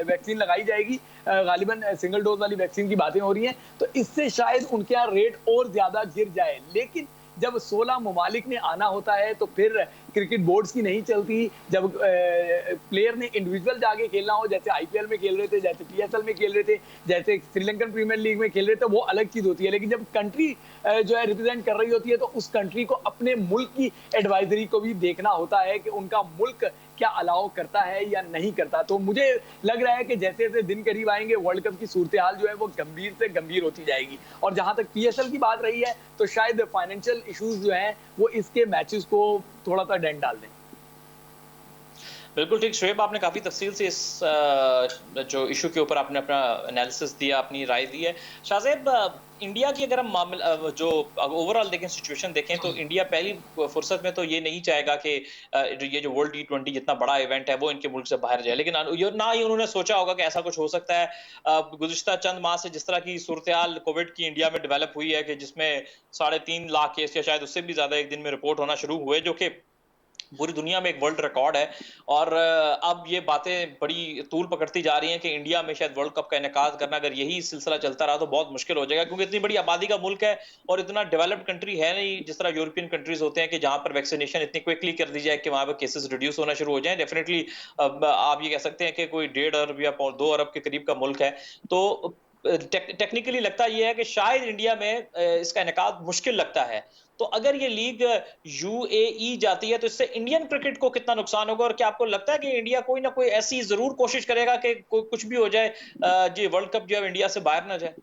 वैक्सीन लगाई जाएगी। गालिबन सिंगल डोज वाली वैक्सीन की बातें हो रही हैं, तो इससे शायद उनके यहाँ रेट और ज्यादा गिर जाए। लेकिन जब 16 ममालिक ने आना होता है तो फिर क्रिकेट बोर्ड्स की नहीं चलती। जब प्लेयर ने इंडिविजुअल जाके खेलना हो, जैसे आईपीएल में खेल रहे थे, जैसे पीएसएल में खेल रहे थे, जैसे श्रीलंकन प्रीमियर लीग में खेल रहे थे, वो अलग चीज होती है। लेकिन जब कंट्री जो है रिप्रेजेंट कर रही होती है, तो उस कंट्री को अपने मुल्क की एडवाइजरी को भी देखना होता है कि उनका मुल्क क्या अलाउ करता है या नहीं करता। तो मुझे लग रहा है कि जैसे जैसे दिन करीब आएंगे, वर्ल्ड कप की सूरत हाल जो है वो गंभीर से गंभीर होती जाएगी। और जहां तक पीएसएल की बात रही है, तो शायद फाइनेंशियल इश्यूज जो हैं वो इसके मैचेस को थोड़ा सा डेंट डाल दें। बिल्कुल ठीक शुएब, आपने काफ़ी तफसील से इस जो इशू के ऊपर आपने अपना एनालिसिस दिया, अपनी राय दी है। शाहज़ेब, इंडिया की अगर हम मामला जो ओवरऑल देखें, सिचुएशन देखें, तो इंडिया पहली फुर्सत में तो ये नहीं चाहेगा कि ये जो वर्ल्ड T20 जितना बड़ा इवेंट है वो इनके मुल्क से बाहर जाए। लेकिन ना ही उन्होंने सोचा होगा कि ऐसा कुछ हो सकता है। गुज़िश्ता चंद माह से जिस तरह की सूरत हाल कोविड की इंडिया में डेवलप हुई है कि जिसमें 3.5 लाख केस या शायद उससे भी ज़्यादा एक दिन में रिपोर्ट होना शुरू हुए, जो कि पूरी दुनिया में एक वर्ल्ड रिकॉर्ड है। और अब ये बातें बड़ी तूल पकड़ती जा रही हैं कि इंडिया में शायद वर्ल्ड कप का इनेकाद करना, अगर यही सिलसिला चलता रहा तो बहुत मुश्किल हो जाएगा, क्योंकि इतनी बड़ी आबादी का मुल्क है और इतना डेवलप्ड कंट्री है नहीं जिस तरह यूरोपियन कंट्रीज होते हैं कि जहां पर वैक्सीनेशन इतनी क्विकली कर दी जाए कि वहां पर केसेस रिड्यूस होना शुरू हो जाए। डेफिनेटली आप ये कह सकते हैं कि कोई 1.5 अरब या 2 अरब के करीब का मुल्क है। तो टेक्निकली लगता यह है कि शायद इंडिया में इसका इनेकाद मुश्किल लगता है। तो अगर ये लीग यूएई जाती है तो इससे इंडियन क्रिकेट को कितना नुकसान होगा, और क्या आपको लगता है कि इंडिया कोई ना कोई ऐसी जरूर कोशिश करेगा कि कुछ भी हो जाए, जी वर्ल्ड कप जो है इंडिया से बाहर ना जाए?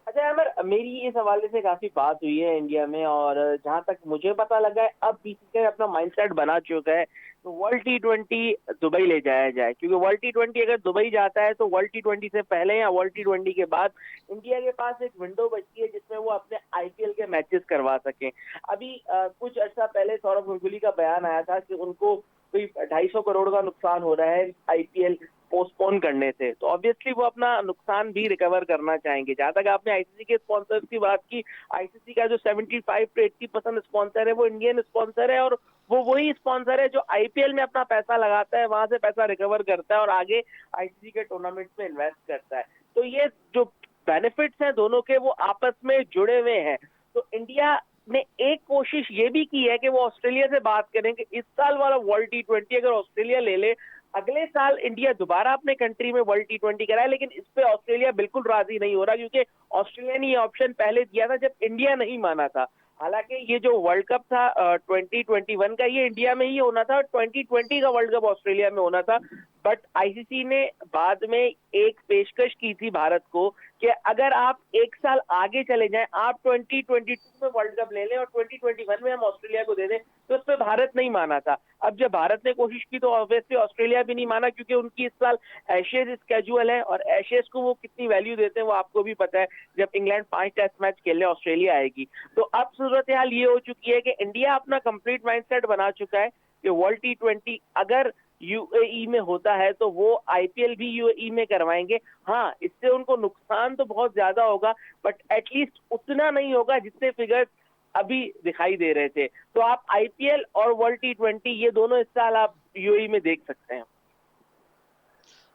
अच्छा अमर, मेरी इस हवाले से काफी बात हुई है इंडिया में, और जहां तक मुझे पता लगा है अब बीसीसीआई अपना माइंडसेट बना चुका है तो वर्ल्ड T20 दुबई ले जाया जाए। क्योंकि वर्ल्ड T20 अगर दुबई जाता है तो वर्ल्ड T20 से पहले या वर्ल्ड T20 के बाद इंडिया के पास एक विंडो बचती है जिसमें वो अपने आईपीएल के मैचेस करवा सकें। अभी कुछ अर्सा पहले सौरभ गांगुली का बयान आया था कि उनको कोई 250 करोड़ का नुकसान हो रहा है आईपीएल पोस्टपोन करने से, तो ऑब्वियसली वो अपना नुकसान भी रिकवर करना चाहेंगे। जहां तक आपने आईसीसी के स्पॉन्सर्स की बात की, आईसीसी का जो 75 से 80% स्पॉन्सर है वो इंडियन स्पॉन्सर है, और वो वही स्पॉन्सर है जो आईपीएल में अपना पैसा लगाता है, वहां से पैसा रिकवर करता है और आगे आईसीसी के टूर्नामेंट्स में इन्वेस्ट करता है। तो ये जो बेनिफिट्स हैं दोनों के वो आपस में जुड़े हुए हैं। तो इंडिया ने एक कोशिश ये भी की है कि वो ऑस्ट्रेलिया से बात करें कि इस साल वाला वर्ल्ड T20 अगर ऑस्ट्रेलिया ले ले, अगले साल इंडिया दोबारा अपने कंट्री में वर्ल्ड T20 कराए। लेकिन इस पे ऑस्ट्रेलिया बिल्कुल राजी नहीं हो रहा, क्योंकि ऑस्ट्रेलिया ने ये ऑप्शन पहले दिया था जब इंडिया नहीं माना था। हालांकि ये जो वर्ल्ड कप था 2021 का, ये इंडिया में ही होना था, 2020 का वर्ल्ड कप ऑस्ट्रेलिया में होना था। बट आईसीसी ने बाद में एक पेशकश की थी भारत को कि अगर आप एक साल आगे चले जाएं, आप 2022 में वर्ल्ड कप ले लें और 2021 में हम ऑस्ट्रेलिया को दे दें, तो उस पर भारत नहीं माना था। अब जब भारत ने कोशिश की तो ऑब्वियसली ऑस्ट्रेलिया भी नहीं माना, क्योंकि उनकी इस साल एशेज स्केड्यूल है और एशेज को वो कितनी वैल्यू देते हैं वो आपको भी पता है। जब इंग्लैंड 5 टेस्ट मैच खेलने ऑस्ट्रेलिया आएगी, तो अब सूरत हाल ये हो चुकी है कि इंडिया अपना कंप्लीट माइंडसेट बना चुका है कि वर्ल्ड T20 अगर यूएई में होता है तो वो आईपीएल भी यूएई में करवाएंगे। हाँ, इससे उनको नुकसान तो बहुत ज्यादा होगा, बट एटलीस्ट उतना नहीं होगा जितने फिगर्स अभी दिखाई दे रहे थे। तो आप आईपीएल और वर्ल्ड टी20 ये दोनों इस साल आप यूएई में देख सकते हैं।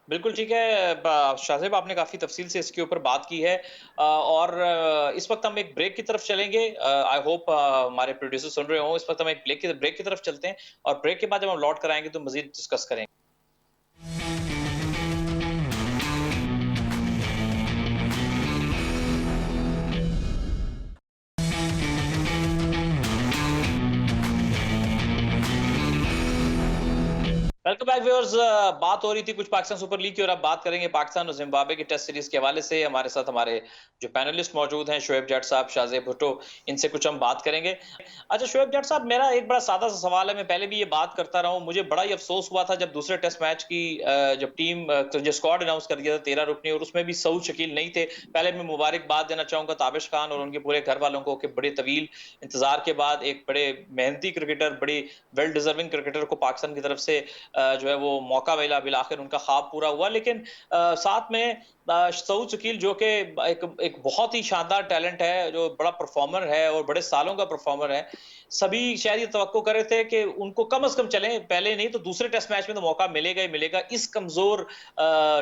बिल्कुल ठीक है। शाहजेब, आपने काफी तफसील से इसके ऊपर बात की है, और इस वक्त हम एक ब्रेक की तरफ चलेंगे। आई होप हमारे प्रोड्यूसर सुन रहे हो। इस वक्त हम एक ब्रेक की तरफ चलते हैं, और ब्रेक के बाद जब हम लौट कर आएंगे तो मजीद डिस्कस करेंगे। Welcome back viewers. बात हो रही थी कुछ पाकिस्तान सुपर लीग की, और अब बात करेंगे पाकिस्तान और जिम्बाब्वे की टेस्ट सीरीज के हवाले से। हमारे साथ हमारे जो पैनलिस्ट मौजूद हैं, शोएब जट साहब, शाहजेब भुट्टो, इनसे कुछ हम बात करेंगे। अच्छा शोएब जट साहब, मेरा एक बड़ा सादा सा सवाल है। मैं पहले भी ये बात करता रहा हूँ, मुझे बड़ा ही अफसोस हुआ था जब दूसरे टेस्ट मैच की जब टीम जो स्क्वाड अनाउंस कर दिया था 13 रुकनी, और उसमें भी सऊद शकील नहीं थे। पहले मैं मुबारकबाद देना चाहूंगा ताबिश खान और उनके पूरे घर वालों को कि बड़े तवील इंतजार के बाद एक बड़े मेहनती क्रिकेटर, बड़ी वेल डिजर्विंग क्रिकेटर को पाकिस्तान की तरफ से जो है वो मौका मिला, बिल आखिर उनका ख्वाब पूरा हुआ। लेकिन साथ में सऊद शकील जो कि एक बहुत ही शानदार टैलेंट है, जो बड़ा परफॉर्मर है और बड़े सालों का परफॉर्मर है, सभी शायद ये तवक्को कर रहे थे कि उनको कम से कम चलें, पहले नहीं तो दूसरे टेस्ट मैच में तो मौका मिलेगा ही मिलेगा इस कमजोर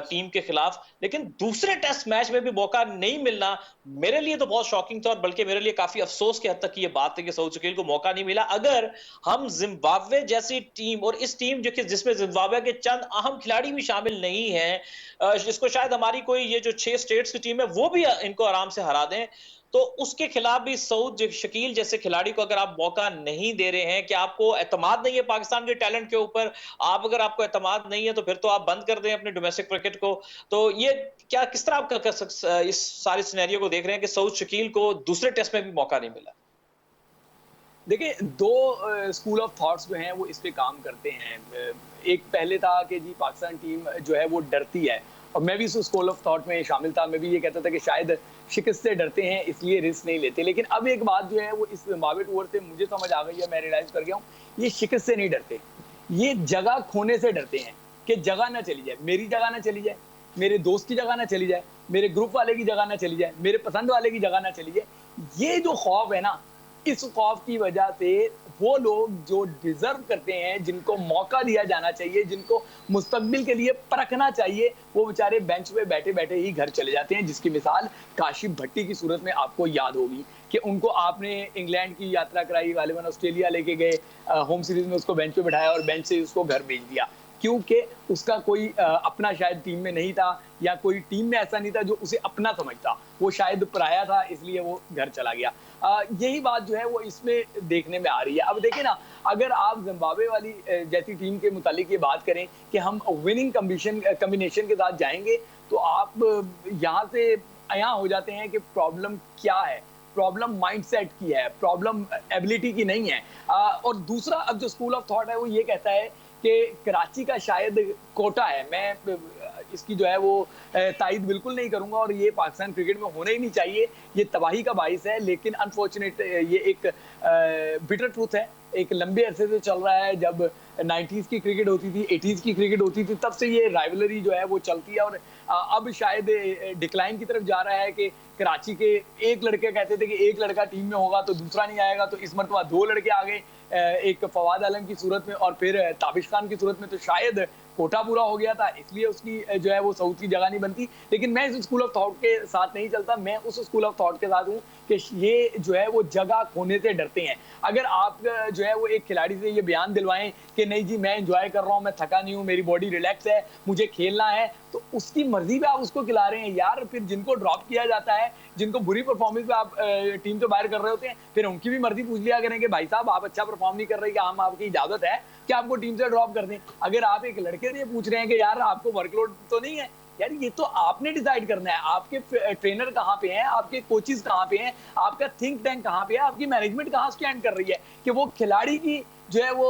टीम के खिलाफ। लेकिन दूसरे टेस्ट मैच में भी मौका नहीं मिलना मेरे लिए तो बहुत शॉकिंग था, और बल्कि मेरे लिए काफी अफसोस की हद तक की ये बात है कि सऊद शकील को मौका नहीं मिला। अगर हम जिम्बाब्वे जैसी टीम, और इस टीम जो कि जिसमें जिम्बाब्वे के चंद अहम खिलाड़ी भी शामिल नहीं है, जिसको शायद हमारी कोई ये जो 6 स्टेट्स की टीम है वो भी इनको आराम से हरा दें, तो उसके खिलाफ भी सऊद शकील जैसे खिलाड़ी को अगर आप मौका नहीं दे रहे हैं, कि आपको एतमाद नहीं है पाकिस्तान के टैलेंट के ऊपर, अगर आपको एतमाद नहीं है तो फिर तो आप बंद कर दें अपने डोमेस्टिक क्रिकेट को। तो ये क्या, किस तरह आप इस सारे सिनेरियो को देख रहे हैं कि सऊद शकील को दूसरे टेस्ट में भी मौका नहीं मिला? देखिए, दो स्कूल ऑफ थॉट्स जो हैं वो इस पे काम करते हैं। एक पहले था कि जी पाकिस्तान टीम जो है वो डरती है, और मैं भी उस स्कूल ऑफ थॉट में शामिल था। मैं भी ये कहता था कि शायद शिकस्त से डरते हैं इसलिए रिस्क नहीं लेते। लेकिन अब एक बात जो है वो इस जिम्बाब्वे टूर से मुझे समझ आ गई है, मैं रियलाइज कर गया हूँ, ये शिकस्त से नहीं डरते, ये जगह खोने से डरते हैं कि जगह ना चली जाए, मेरी जगह ना चली जाए, मेरे दोस्त की जगह ना चली जाए, मेरे ग्रुप वाले की जगह ना चली जाए, मेरे पसंद वाले की जगह ना चली जाए। ये जो खौफ है ना, इस खौफ की वजह से वो लोग जो डिजर्व करते हैं, जिनको मौका दिया जाना चाहिए, जिनको मुस्तकबिल के लिए परखना चाहिए, वो बेचारे बेंच पे बैठे बैठे ही घर चले जाते हैं। जिसकी मिसाल काशिफ भट्टी की सूरत में आपको याद होगी कि उनको आपने इंग्लैंड की यात्रा कराई, गालिबन ऑस्ट्रेलिया लेके गए, होम सीरीज में उसको बेंच पे बिठाया और बेंच से उसको घर भेज दिया, क्योंकि उसका कोई अपना शायद टीम में नहीं था, या कोई टीम में ऐसा नहीं था जो उसे अपना समझता, वो शायद पराया था, इसलिए वो घर चला गया। यही बात जो है वो इसमें देखने में आ रही है। अब देखिए ना, अगर आप जिम्बाब्वे वाली जैसी टीम के मुतालिक ये बात करें कि हम विनिंग कॉम्बिनेशन के साथ जाएंगे, तो आप यहाँ से यहाँ हो जाते हैं कि प्रॉब्लम क्या है। प्रॉब्लम माइंडसेट की है, प्रॉब्लम एबिलिटी की नहीं है। और दूसरा, अब जो स्कूल ऑफ थॉट है वो ये कहता है कि कराची का शायद कोटा है। मैं इसकी जो है वो तायद बिल्कुल नहीं करूंगा, और ये पाकिस्तान क्रिकेट में होना ही नहीं चाहिए, ये तबाही का बाइस है। लेकिन अनफॉर्चुनेट ये एक बिटर ट्रूथ है, एक लंबे अरसे से चल रहा है। जब 90s की क्रिकेट होती थी, 80s की क्रिकेट होती थी, तब से ये राइवलरी जो है वो चलती है। और अब शायद डिक्लाइन की तरफ जा रहा है कि कराची के एक लड़के कहते थे कि एक लड़का टीम में होगा तो दूसरा नहीं आएगा, तो इस मरतबा 2 लड़के आ गए, एक फवाद आलम की सूरत में और फिर ताबिश खान की सूरत में। तो शायद कोटा पूरा हो गया था, इसलिए उसकी जो है वो सऊद की जगह नहीं बनती। लेकिन मैं इस स्कूल ऑफ थॉट के साथ नहीं चलता, मैं उस स्कूल ऑफ थॉट के साथ हूँ कि ये जो है वो जगह खोने से डरते हैं। अगर आप जो है वो एक खिलाड़ी से ये बयान दिलवाएं कि नहीं जी मैं एंजॉय कर रहा हूँ, मैं थका नहीं हूँ, मेरी बॉडी रिलैक्स है, मुझे खेलना है, तो उसकी मर्जी पे आप उसको खिला रहे हैं यार। फिर जिनको ड्रॉप किया जाता है, जिनको बुरी परफॉर्मेंस पे आप टीम से बाहर कर रहे होते हैं, फिर उनकी भी मर्जी पूछ लिया करें कि भाई साहब आप अच्छा परफॉर्म नहीं कर रहे, कि हम आपकी इजाजत है कि आपको टीम से ड्रॉप कर दें। अगर आप एक लड़के से पूछ रहे हैं कि यार आपको वर्कलोड तो नहीं है, यार ये तो आपने डिसाइड करना है। आपके ट्रेनर कहाँ पे हैं, आपके कोचेस कहाँ पे हैं, आपका थिंक टैंक कहाँ पे है, आपकी मैनेजमेंट कहाँ स्टैंड कर रही है कि वो खिलाड़ी की जो है वो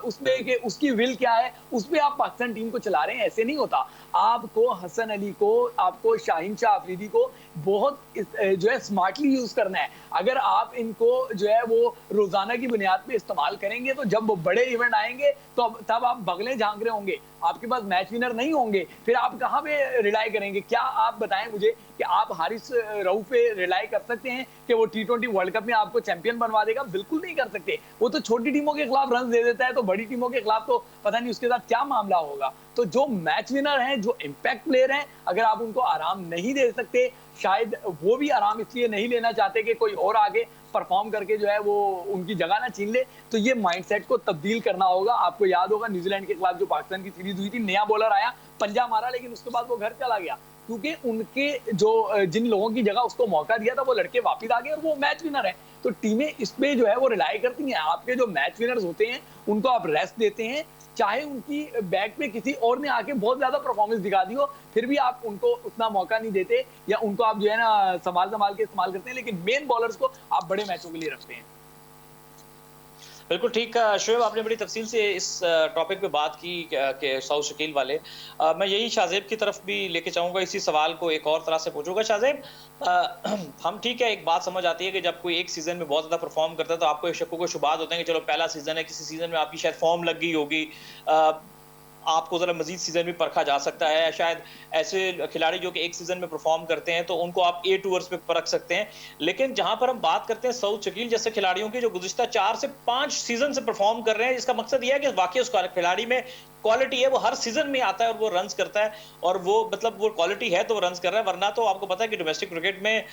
उसमें कि उसकी विल क्या है, उस पर आप पाकिस्तान टीम को चला रहे हैं। ऐसे नहीं होता। आपको हसन अली को, आपको शाहीन शाह अफरीदी को बहुत जो है स्मार्टली यूज करना है। अगर आप इनको जो है वो रोजाना की बुनियाद पे इस्तेमाल करेंगे तो जब बड़े इवेंट आएंगे तो तब आप बगलें झांक रहे होंगे, आपके पास मैच विनर नहीं होंगे, फिर आप कहाँ पे रिलाई करेंगे? क्या आप बताएं मुझे कि आप हारिस रऊफ पे रिलाई कर सकते हैं कि वो T20 वर्ल्ड कप में आपको चैंपियन बनवा देगा? बिल्कुल नहीं कर सकते। वो तो छोटी टीमों के खिलाफ रन दे देता है, तो बड़ी टीमों के खिलाफ तो पता नहीं उसके साथ क्या मामला होगा। तो जो मैच विनर हैं, जो इम्पैक्ट प्लेयर हैं, अगर आप उनको आराम नहीं दे सकते, शायद वो भी आराम इसलिए नहीं लेना चाहते कि कोई और आगे परफॉर्म करके जो है वो उनकी जगह ना छीन ले, तो ये माइंडसेट को तब्दील करना होगा। आपको याद होगा न्यूजीलैंड के खिलाफ जो पाकिस्तान की सीरीज हुई थी, नया बॉलर आया, पंजा मारा, लेकिन उसके बाद वो घर चला गया क्योंकि उनके जो जिन लोगों की जगह उसको मौका दिया था वो लड़के वापस आ गए और वो मैच विनर है। तो टीमें इस पे जो है वो रिलाई करती हैं। आपके जो मैच विनर्स होते हैं उनको आप रेस्ट देते हैं, चाहे उनकी बैक पे किसी और ने आके बहुत ज्यादा परफॉर्मेंस दिखा दी हो, फिर भी आप उनको उतना मौका नहीं देते या उनको आप जो है ना संभाल के इस्तेमाल करते हैं, लेकिन मेन बॉलर्स को आप बड़े मैचों के लिए रखते हैं। बिल्कुल ठीक। शोएब, आपने बड़ी तफसील से इस टॉपिक पे बात की कि सऊद शकील वाले। मैं यही शाहजेब की तरफ भी लेके चाहूँगा, इसी सवाल को एक और तरह से पूछूंगा। शाहजेब, हम ठीक है, एक बात समझ आती है कि जब कोई एक सीजन में बहुत ज़्यादा परफॉर्म करता है तो आपको शक्कों को शुबात होते हैं कि चलो पहला सीजन है, किसी सीजन में आपकी शायद फॉर्म लग गई होगी, आपको ज़रा मजीद सीजन भी परखा जा सकता है। शायद ऐसे खिलाड़ी जो कि एक सीजन में परफॉर्म करते हैं तो उनको आप A टूर्स पे परख सकते हैं। लेकिन जहां पर हम बात करते हैं सऊद शकील जैसे खिलाड़ियों की जो गुज़िश्ता 4 से 5 सीजन से परफॉर्म कर रहे हैं, इसका मकसद यह है कि वाकई उस खिलाड़ी में क्वालिटी है, वो हर सीजन में आता है और वो रन्स करता है, और वो मतलब वो क्वालिटी है तो वो रन्स कर रहा है। वरना तो आपको पता है कि डोमेस्टिक क्रिकेट में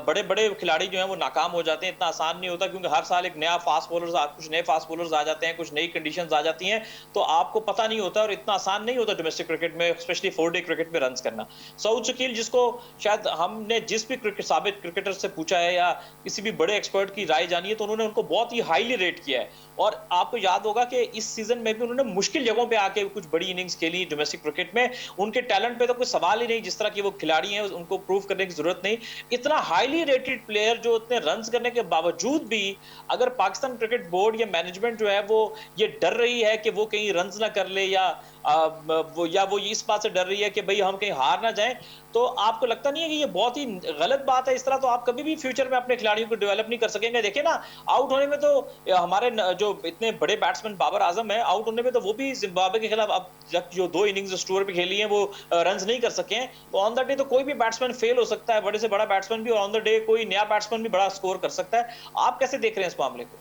बड़े बड़े खिलाड़ी जो हैं वो नाकाम हो जाते हैं। इतना आसान नहीं होता क्योंकि हर साल एक नया फास्ट बॉलर, कुछ नए फास्ट बॉलर्स आ जाते हैं, कुछ नई कंडीशंस आ जाती हैं, तो आपको पता नहीं होता और इतना आसान नहीं होता डोमेस्टिक क्रिकेट में, स्पेशली 4-डे क्रिकेट में रन्स करना। सऊद शकील, जिसको शायद हमने जिस भी साबित क्रिकेटर से पूछा है या किसी भी बड़े एक्सपर्ट की राय जानी है तो उन्होंने उनको बहुत ही हाईली रेट किया है। और आपको याद होगा कि इस सीजन में भी उन्होंने मुश्किल जगहों पे आके कुछ बड़ी इनिंग्स खेली डोमेस्टिक क्रिकेट में। उनके टैलेंट पे तो कोई सवाल ही नहीं, जिस तरह की वो खिलाड़ी हैं उनको प्रूव करने की जरूरत नहीं। इतना हाईली रेटेड प्लेयर जो इतने रन्स करने के बावजूद भी अगर पाकिस्तान क्रिकेट बोर्ड या मैनेजमेंट जो है वो ये डर रही है कि वो कहीं रन्स ना कर ले या वो इस बात से डर रही है कि भाई हम कहीं हार ना जाएं, तो आपको लगता नहीं है कि ये बहुत ही गलत बात है? इस तरह तो आप कभी भी फ्यूचर में अपने खिलाड़ियों को डेवलप नहीं कर सकेंगे। देखिए ना, आउट होने में तो हमारे जो इतने बड़े बैट्समैन बाबर आजम है, आउट होने में तो वो भी जिम्बाब्वे के खिलाफ अब जब जो 2 इनिंग्स स्टोर पे खेली है वो रन्स नहीं कर सके हैं। तो ऑन द डे तो कोई भी बैट्समैन फेल हो सकता है, बड़े से बड़ा बैट्समैन भी, और ऑन द डे कोई नया बैट्समैन भी बड़ा स्कोर कर सकता है। आप कैसे देख रहे हैं इस मामले को?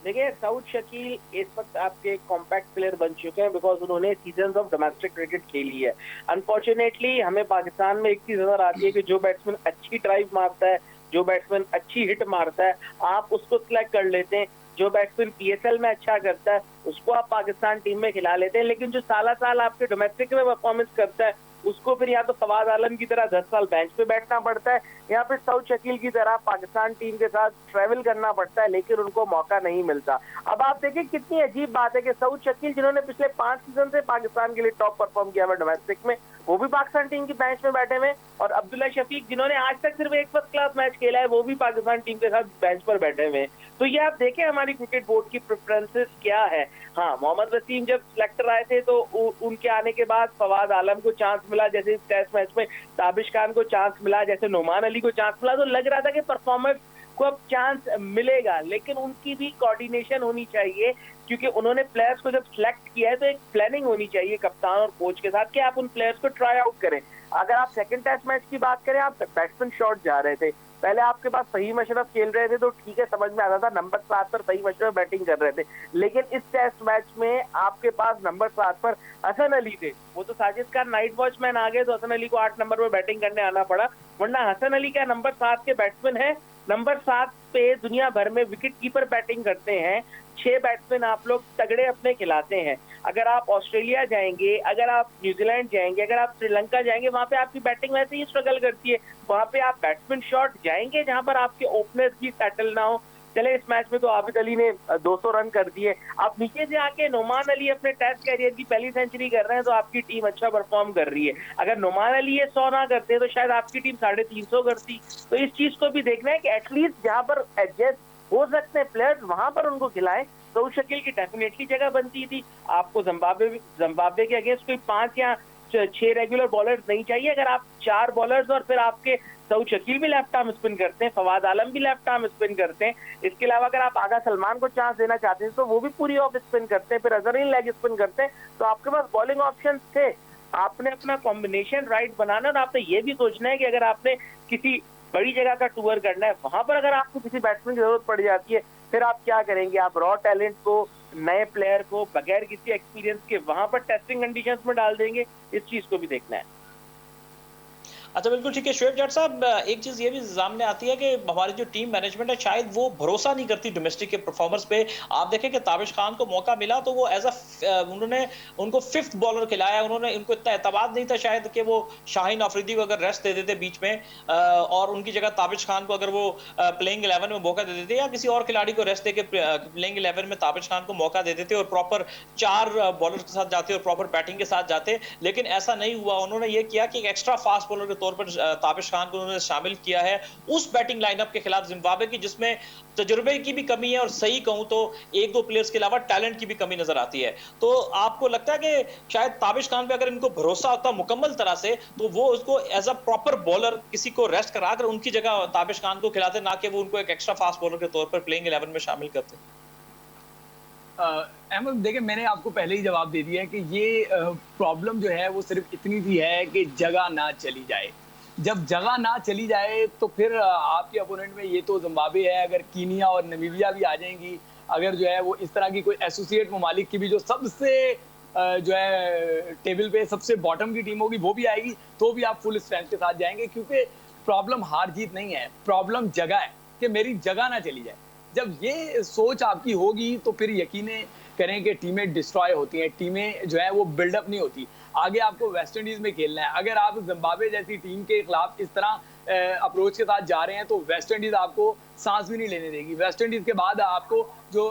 देखिए, सऊद शकील इस वक्त आपके कॉम्पैक्ट प्लेयर बन चुके हैं बिकॉज उन्होंने सीजन्स ऑफ डोमेस्टिक क्रिकेट खेली है। अनफॉर्चुनेटली हमें पाकिस्तान में एक चीज नजर आती है कि जो बैट्समैन अच्छी ड्राइव मारता है, जो बैट्समैन अच्छी हिट मारता है, आप उसको सिलेक्ट कर लेते हैं। जो बैट्समैन PSL में अच्छा करता है उसको आप पाकिस्तान टीम में खिला लेते हैं, लेकिन जो साल आपके डोमेस्टिक में परफॉर्मेंस करता है उसको फिर या तो फवाद आलम की तरह 10 साल बेंच पे बैठना पड़ता है या फिर सऊद शकील की तरह पाकिस्तान टीम के साथ ट्रैवल करना पड़ता है, लेकिन उनको मौका नहीं मिलता। अब आप देखिए कितनी अजीब बात है कि सऊद शकील जिन्होंने पिछले 5 सीजन से पाकिस्तान के लिए टॉप परफॉर्म किया है डोमेस्टिक में, वो भी पाकिस्तान टीम की बेंच में बैठे हुए, और अब्दुल्ला शफीक जिन्होंने आज तक सिर्फ एक फर्स्ट क्लास मैच खेला है वो भी पाकिस्तान टीम के साथ बेंच पर बैठे हुए। तो ये आप देखें हमारी क्रिकेट बोर्ड की प्रेफरेंसेस क्या है। हाँ, मोहम्मद वसीम जब सिलेक्टर आए थे तो उनके आने के बाद फवाद आलम को चांस मिला, जैसे इस टेस्ट मैच में ताबिश खान को चांस मिला, जैसे नोमान अली को चांस मिला, तो लग रहा था कि परफॉर्मेंस को अब चांस मिलेगा, लेकिन उनकी भी कोऑर्डिनेशन होनी चाहिए क्योंकि उन्होंने प्लेयर्स को जब सिलेक्ट किया है तो एक प्लानिंग होनी चाहिए कप्तान और कोच के साथ कि आप उन प्लेयर्स को ट्राई आउट करें। अगर आप सेकंड टेस्ट मैच की बात करें, आप बैट्समैन शॉट जा रहे थे, पहले आपके पास फहीम अशरफ खेल रहे थे तो ठीक है, समझ में आता था, नंबर 7 पर फहीम अशरफ बैटिंग कर रहे थे, लेकिन इस टेस्ट मैच में आपके पास नंबर 7 पर हसन अली थे। वो तो साजिद खान नाइट वॉचमैन आ गए तो हसन अली को 8 नंबर पर बैटिंग करने आना पड़ा, वरना हसन अली क्या नंबर 7 के बैट्समैन है? नंबर 7 पे दुनिया भर में विकेट कीपर बैटिंग करते हैं, 6 बैट्समैन आप लोग तगड़े अपने खिलाते हैं। अगर आप ऑस्ट्रेलिया जाएंगे, अगर आप न्यूजीलैंड जाएंगे, अगर आप श्रीलंका जाएंगे, वहां पे आपकी बैटिंग वैसे ही स्ट्रगल करती है। वहां पे आप बैट्समैन शॉट जाएंगे जहां पर आपके ओपनर्स भी सेटल ना हो। चले इस मैच में तो आबिद अली ने 200 रन कर दिए, आप नीचे से आके नोमान अली अपने टेस्ट कैरियर की पहली सेंचुरी कर रहे हैं तो आपकी टीम अच्छा परफॉर्म कर रही है। अगर नोमान अली ये 100 ना करते तो शायद आपकी टीम 350 करती। तो इस चीज को भी देखना है कि एटलीस्ट जहां पर एडजस्ट हो सकते हैं प्लेयर्स वहां पर उनको खिलाएं। सऊद शकील की डेफिनेटली जगह बनती थी। आपको जिम्बाब्वे के अगेंस्ट कोई 5 या 6 रेगुलर बॉलर्स नहीं चाहिए। अगर आप 4 बॉलर्स और फिर आपके सऊद शकील भी लेफ्ट आर्म स्पिन करते हैं, फवाद आलम भी लेफ्ट आर्म स्पिन करते हैं, इसके अलावा अगर आप आगा सलमान को चांस देना चाहते हैं तो वो भी पूरी ऑफ स्पिन करते हैं, फिर अजहरुद्दीन लेग स्पिन करते हैं, तो आपके पास बॉलिंग ऑप्शन थे। आपने अपना कॉम्बिनेशन राइट बनाना, और आपने ये भी सोचना है कि अगर आपने किसी बड़ी जगह का टूर करना है, वहां पर अगर आपको किसी बैट्समैन की जरूरत पड़ जाती है, फिर आप क्या करेंगे? आप रॉ टैलेंट को, नए प्लेयर को बगैर किसी एक्सपीरियंस के वहां पर टेस्टिंग कंडीशंस में डाल देंगे, इस चीज को भी देखना है। अच्छा, बिल्कुल ठीक है शोएब जाट साहब। एक चीज ये भी सामने आती है कि हमारी जो टीम मैनेजमेंट है शायद वो भरोसा नहीं करती डोमेस्टिक के परफॉर्मर्स पे। आप देखें कि ताबिश खान को मौका मिला तो वो उन्होंने उनको 5th बॉलर खिलाया, उन्होंने इनको इतना एतमाद नहीं था शायद कि वो शाहीन अफरीदी को अगर रेस्ट दे देते बीच में और उनकी जगह ताबिश खान को अगर वो प्लेइंग 11 में मौका दे देते या किसी और खिलाड़ी को रेस्ट देके प्लेइंग 11 में ताबिश खान को मौका दे देते और प्रॉपर 4 बॉलर के साथ जाते और प्रॉपर बैटिंग के साथ जाते, लेकिन ऐसा नहीं हुआ। उन्होंने ये किया कि एक एक्स्ट्रा फास्ट बॉलर के तौर पर ताबिश खान को उन्होंने शामिल किया है उस बैटिंग लाइनअप के खिलाफ जिम्बाब्वे की, जिसमें तजुर्बे की भी कमी है और सही कहूं तो 1-2 प्लेयर्स के अलावा टैलेंट की भी कमी नजर आती है। तो आपको लगता है कि शायद ताबिश खान पे अगर इनको भरोसा होता मुकम्मल तरह से तो वो उसको एज अ प्रॉपर बॉलर किसी को रेस्ट कराकर उनकी जगह ताबिश खान को खिलाते, ना कि वो उनको एक एक्स्ट्रा फास्ट बॉलर के तौर पर प्लेइंग 11 में शामिल करते? अहमद देखिए, मैंने आपको पहले ही जवाब दे दिया है कि ये प्रॉब्लम जो है वो सिर्फ इतनी सी है कि जगह ना चली जाए। जब जगह ना चली जाए तो फिर आपके अपोनेंट में ये तो जिम्बाब्वे है, अगर कीनिया और नमीबिया भी आ जाएंगी, अगर जो है वो इस तरह की कोई एसोसिएट ममालिक की भी जो सबसे जो है टेबल पे सबसे बॉटम की टीम होगी वो भी आएगी, तो भी आप फुल स्ट्रेंथ के साथ जाएंगे। क्योंकि प्रॉब्लम हार जीत नहीं है, प्रॉब्लम जगह है कि मेरी जगह ना चली जाए। जब ये सोच आपकी होगी तो फिर यकीन करें कि टीमें डिस्ट्रॉय होती हैं, टीमें जो है वो बिल्डअप नहीं होती। आगे आपको वेस्ट इंडीज में खेलना है, अगर आप जिम्बाब्वे जैसी टीम के खिलाफ इस तरह अप्रोच के साथ जा रहे हैं तो वेस्ट इंडीज आपको सांस भी नहीं लेने देगी। वेस्ट इंडीज के बाद आपको जो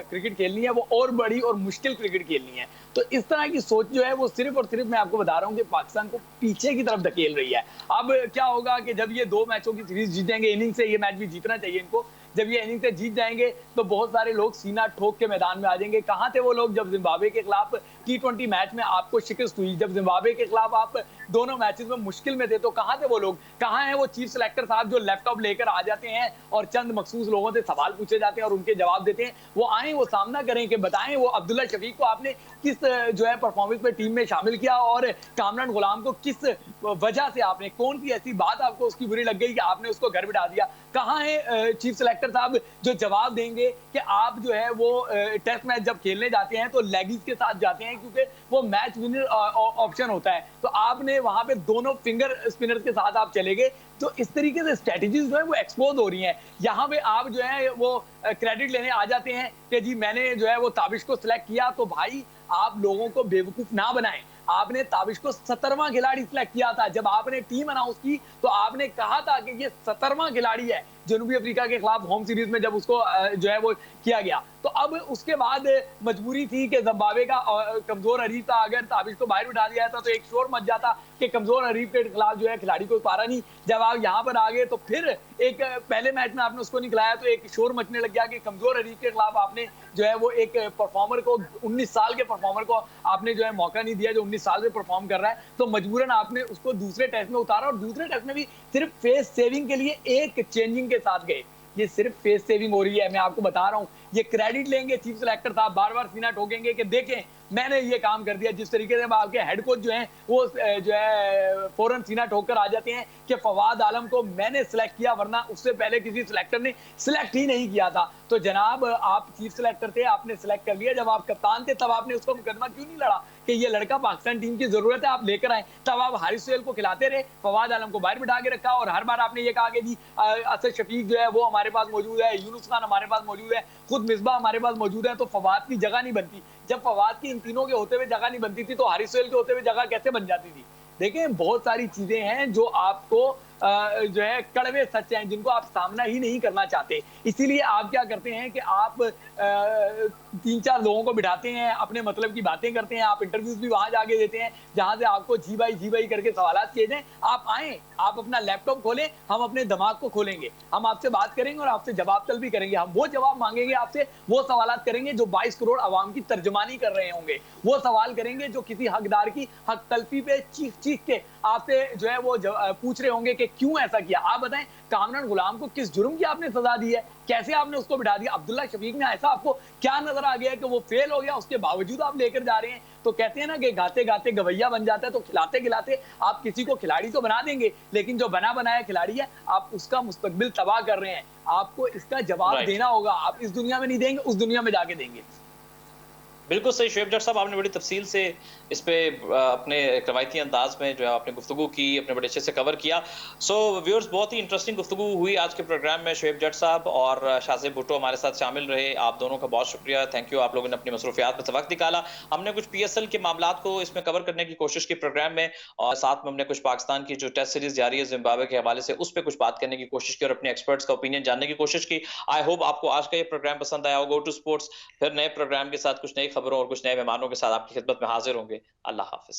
क्रिकेट खेलनी है वो और बड़ी और मुश्किल क्रिकेट खेलनी है। तो इस तरह की सोच जो है वो सिर्फ और सिर्फ मैं आपको बता रहा हूँ कि पाकिस्तान को पीछे की तरफ धकेल रही है। अब क्या होगा कि जब ये 2 मैचों की सीरीज जीतेंगे, इनिंग से ये मैच भी जीतना चाहिए इनको, जब ये इनिंग से जीत जाएंगे तो बहुत सारे लोग सीना ठोक के मैदान में आ जाएंगे। कहाँ थे वो लोग जब जिम्बाब्वे के खिलाफ T20 मैच में आपको शिकस्त हुई, जब जिम्बाब्वे के खिलाफ आप दोनों मैचेस में मुश्किल में थे, तो कहाँ थे वो लोग? कहाँ है वो चीफ सिलेक्टर साहब जो लैपटॉप लेकर आ जाते हैं और चंद मखसूस लोगों से सवाल पूछे जाते हैं और उनके जवाब देते हैं? वो आए, वो सामना करें कि बताएं वो अब्दुल्ला शफीक को आपने किस जो है परफॉर्मेंस में टीम में शामिल किया और कामरान गुलाम को किस वजह से आपने, कौन सी ऐसी बात आपको उसकी बुरी लग गई कि आपने उसको घर बिठा दिया? कहाँ है चीफ सिलेक्टर साहब जो जवाब देंगे कि आप जो है वो टेस्ट मैच जब खेलने जाते हैं तो लेगीज के साथ जाते हैं क्योंकि वो मैच विनर ऑप्शन होता है, तो आपने वहां पे दोनों फिंगर स्पिनर्स के साथ आप चले गए। तो इस तरीके से स्ट्रेटजीज जो है वो एक्सपोज हो रही हैं। यहाँ पे आप जो है वो क्रेडिट लेने आ जाते हैं कि जी मैंने जो है वो ताबिश को सिलेक्ट किया। तो भाई आप लोगों को बेवकूफ ना बनाएं, आपने ताबिश को 17वां खिलाड़ी सिलेक्ट किया था। जब आपने टीम अनाउंस की तो आपने कहा था कि ये 17वां खिलाड़ी है जनूबी अफ्रीका के खिलाफ होम सीरीज में जब उसको जो है वो किया गया। तो अब उसके बाद मजबूरी थी कि जिम्बाब्वे का कमजोर हरीफ था, अगर ताबिश को बाहर बिठा दिया था तो एक शोर मच जाता कि कमजोर हरीफ के खिलाफ जो है खिलाड़ी को पारा नहीं। जब आप यहाँ पर आ गए तो फिर एक पहले मैच में आपने उसको नहीं खिलाया तो एक शोर मचने लग गया कि कमजोर हरीफ के खिलाफ आपने जो है वो एक परफॉर्मर को, 19 साल के परफॉर्मर को आपने जो है मौका नहीं दिया जो 19 साल से परफॉर्म कर रहा है। तो मजबूरन आपने उसको दूसरे टेस्ट में उतारा और दूसरे टेस्ट में भी सिर्फ फेस सेविंग के लिए एक चेंजिंग के साथ गए। ये सिर्फ फेस सेविंग हो रही है, मैं आपको बता रहा हूँ। ये क्रेडिट लेंगे चीफ सिलेक्टर साहब, बार बार सीना ठोकेंगे कि देखें मैंने ये काम कर दिया। जिस तरीके से आपके हेड कोच जो हैं वो जो है फौरन सीना ठोक कर आ जाते हैं कि फवाद आलम को मैंने सिलेक्ट किया, वरना उससे पहले किसी सिलेक्टर ने सिलेक्ट ही नहीं किया था। तो जनाब आप चीफ सिलेक्टर थे, आपने सिलेक्ट कर लिया। जब आप कप्तान थे तब आपने उसको मुकदमा क्यों नहीं लड़ा कि ये लड़का पाकिस्तान टीम की जरूरत है, आप लेकर आए? तब आप हारिस सोहेल को खिलाते रहे, फवाद आलम को बाहर बिठा के रखा और हर बार आपने ये कहा कि जी असद शफीक जो है वो हमारे पास मौजूद है, यूनुस खान हमारे पास मौजूद है, खुद मिसबा हमारे पास मौजूद है। तो फवाद की जगह नहीं बनती। जब फवाद की इन तीनों के होते हुए जगह नहीं बनती थी तो हारिस सोहेल के होते हुए जगह कैसे बन जाती थी? देखें बहुत सारी चीजें हैं जो आपको जो है कड़वे सच हैं जिनको आप सामना ही नहीं करना चाहते। इसीलिए आप क्या करते हैं कि आप 3-4 लोगों को बिठाते हैं, अपने मतलब की बातें करते हैं, आप इंटरव्यूज भी वहां जाके देते हैं जहां से आपको जी भाई करके सवालात किए जाएं। आप आए, आप अपना लैपटॉप खोलें, हम अपने दिमाग को खोलेंगे, हम आपसे बात करेंगे और आपसे जवाब तलब भी करेंगे। हम वो जवाब मांगेंगे आपसे, वो सवालात करेंगे जो 22 करोड़ आवाम की तर्जुमानी कर रहे होंगे। वो सवाल करेंगे जो किसी हकदार की हक तलफी पे चीख के आपसे जो है वो पूछ रहे होंगे कि क्यों ऐसा किया। आप बताएं, कामरान गुलाम को किस जुर्म की आपने सजा दी है, कैसे आपने उसको बिठा दिया? अब्दुल्ला शफीक में ऐसा आपको क्या नजर आ गया कि वो फेल हो गया, उसके बावजूद आप लेकर जा रहे हैं? तो कहते हैं ना कि गाते गाते गवैया बन जाता है, तो खिलाते खिलाते आप किसी को खिलाड़ी तो बना देंगे, लेकिन जो बना बनाया खिलाड़ी है आप उसका मुस्तकबिल तबाह कर रहे हैं। आपको इसका जवाब देना होगा। आप इस दुनिया में नहीं देंगे, उस दुनिया में जाके देंगे। बिल्कुल सही शुएब जट साहब, आपने बड़ी तफसील से इस पे अपने रवायती अंदाज में जो है आपने गुफ्तगू की, अपने बड़े अच्छे से कवर किया। सो व्यूअर्स, बहुत ही इंटरेस्टिंग गुफ्तगू हुई आज के प्रोग्राम में। शुएब जट साहब और शाज़ेब भुट्टो हमारे साथ शामिल रहे। आप दोनों का बहुत शुक्रिया, थैंक यू। आप लोगों ने अपनी मसरूफियात में से वक्त निकाला। हमने कुछ PSL के मामलात को इसमें कवर करने की कोशिश की प्रोग्राम में, और साथ में हमने कुछ पाकिस्तान की जो टेस्ट सीरीज जारी है जिम्बाब्वे के हवाले से, उस पर कुछ बात करने की कोशिश की और अपने एक्सपर्ट्स का ओपिनियन जानने की कोशिश की। आई होप आपको आज का ये प्रोग्राम पसंद आया होगा। टू स्पोर्ट्स फिर नए प्रोग्राम के साथ, कुछ नई खबरों और कुछ नए मेहमानों के साथ आपकी खिदमत में हाजिर होंगे। अल्लाह हाफिज।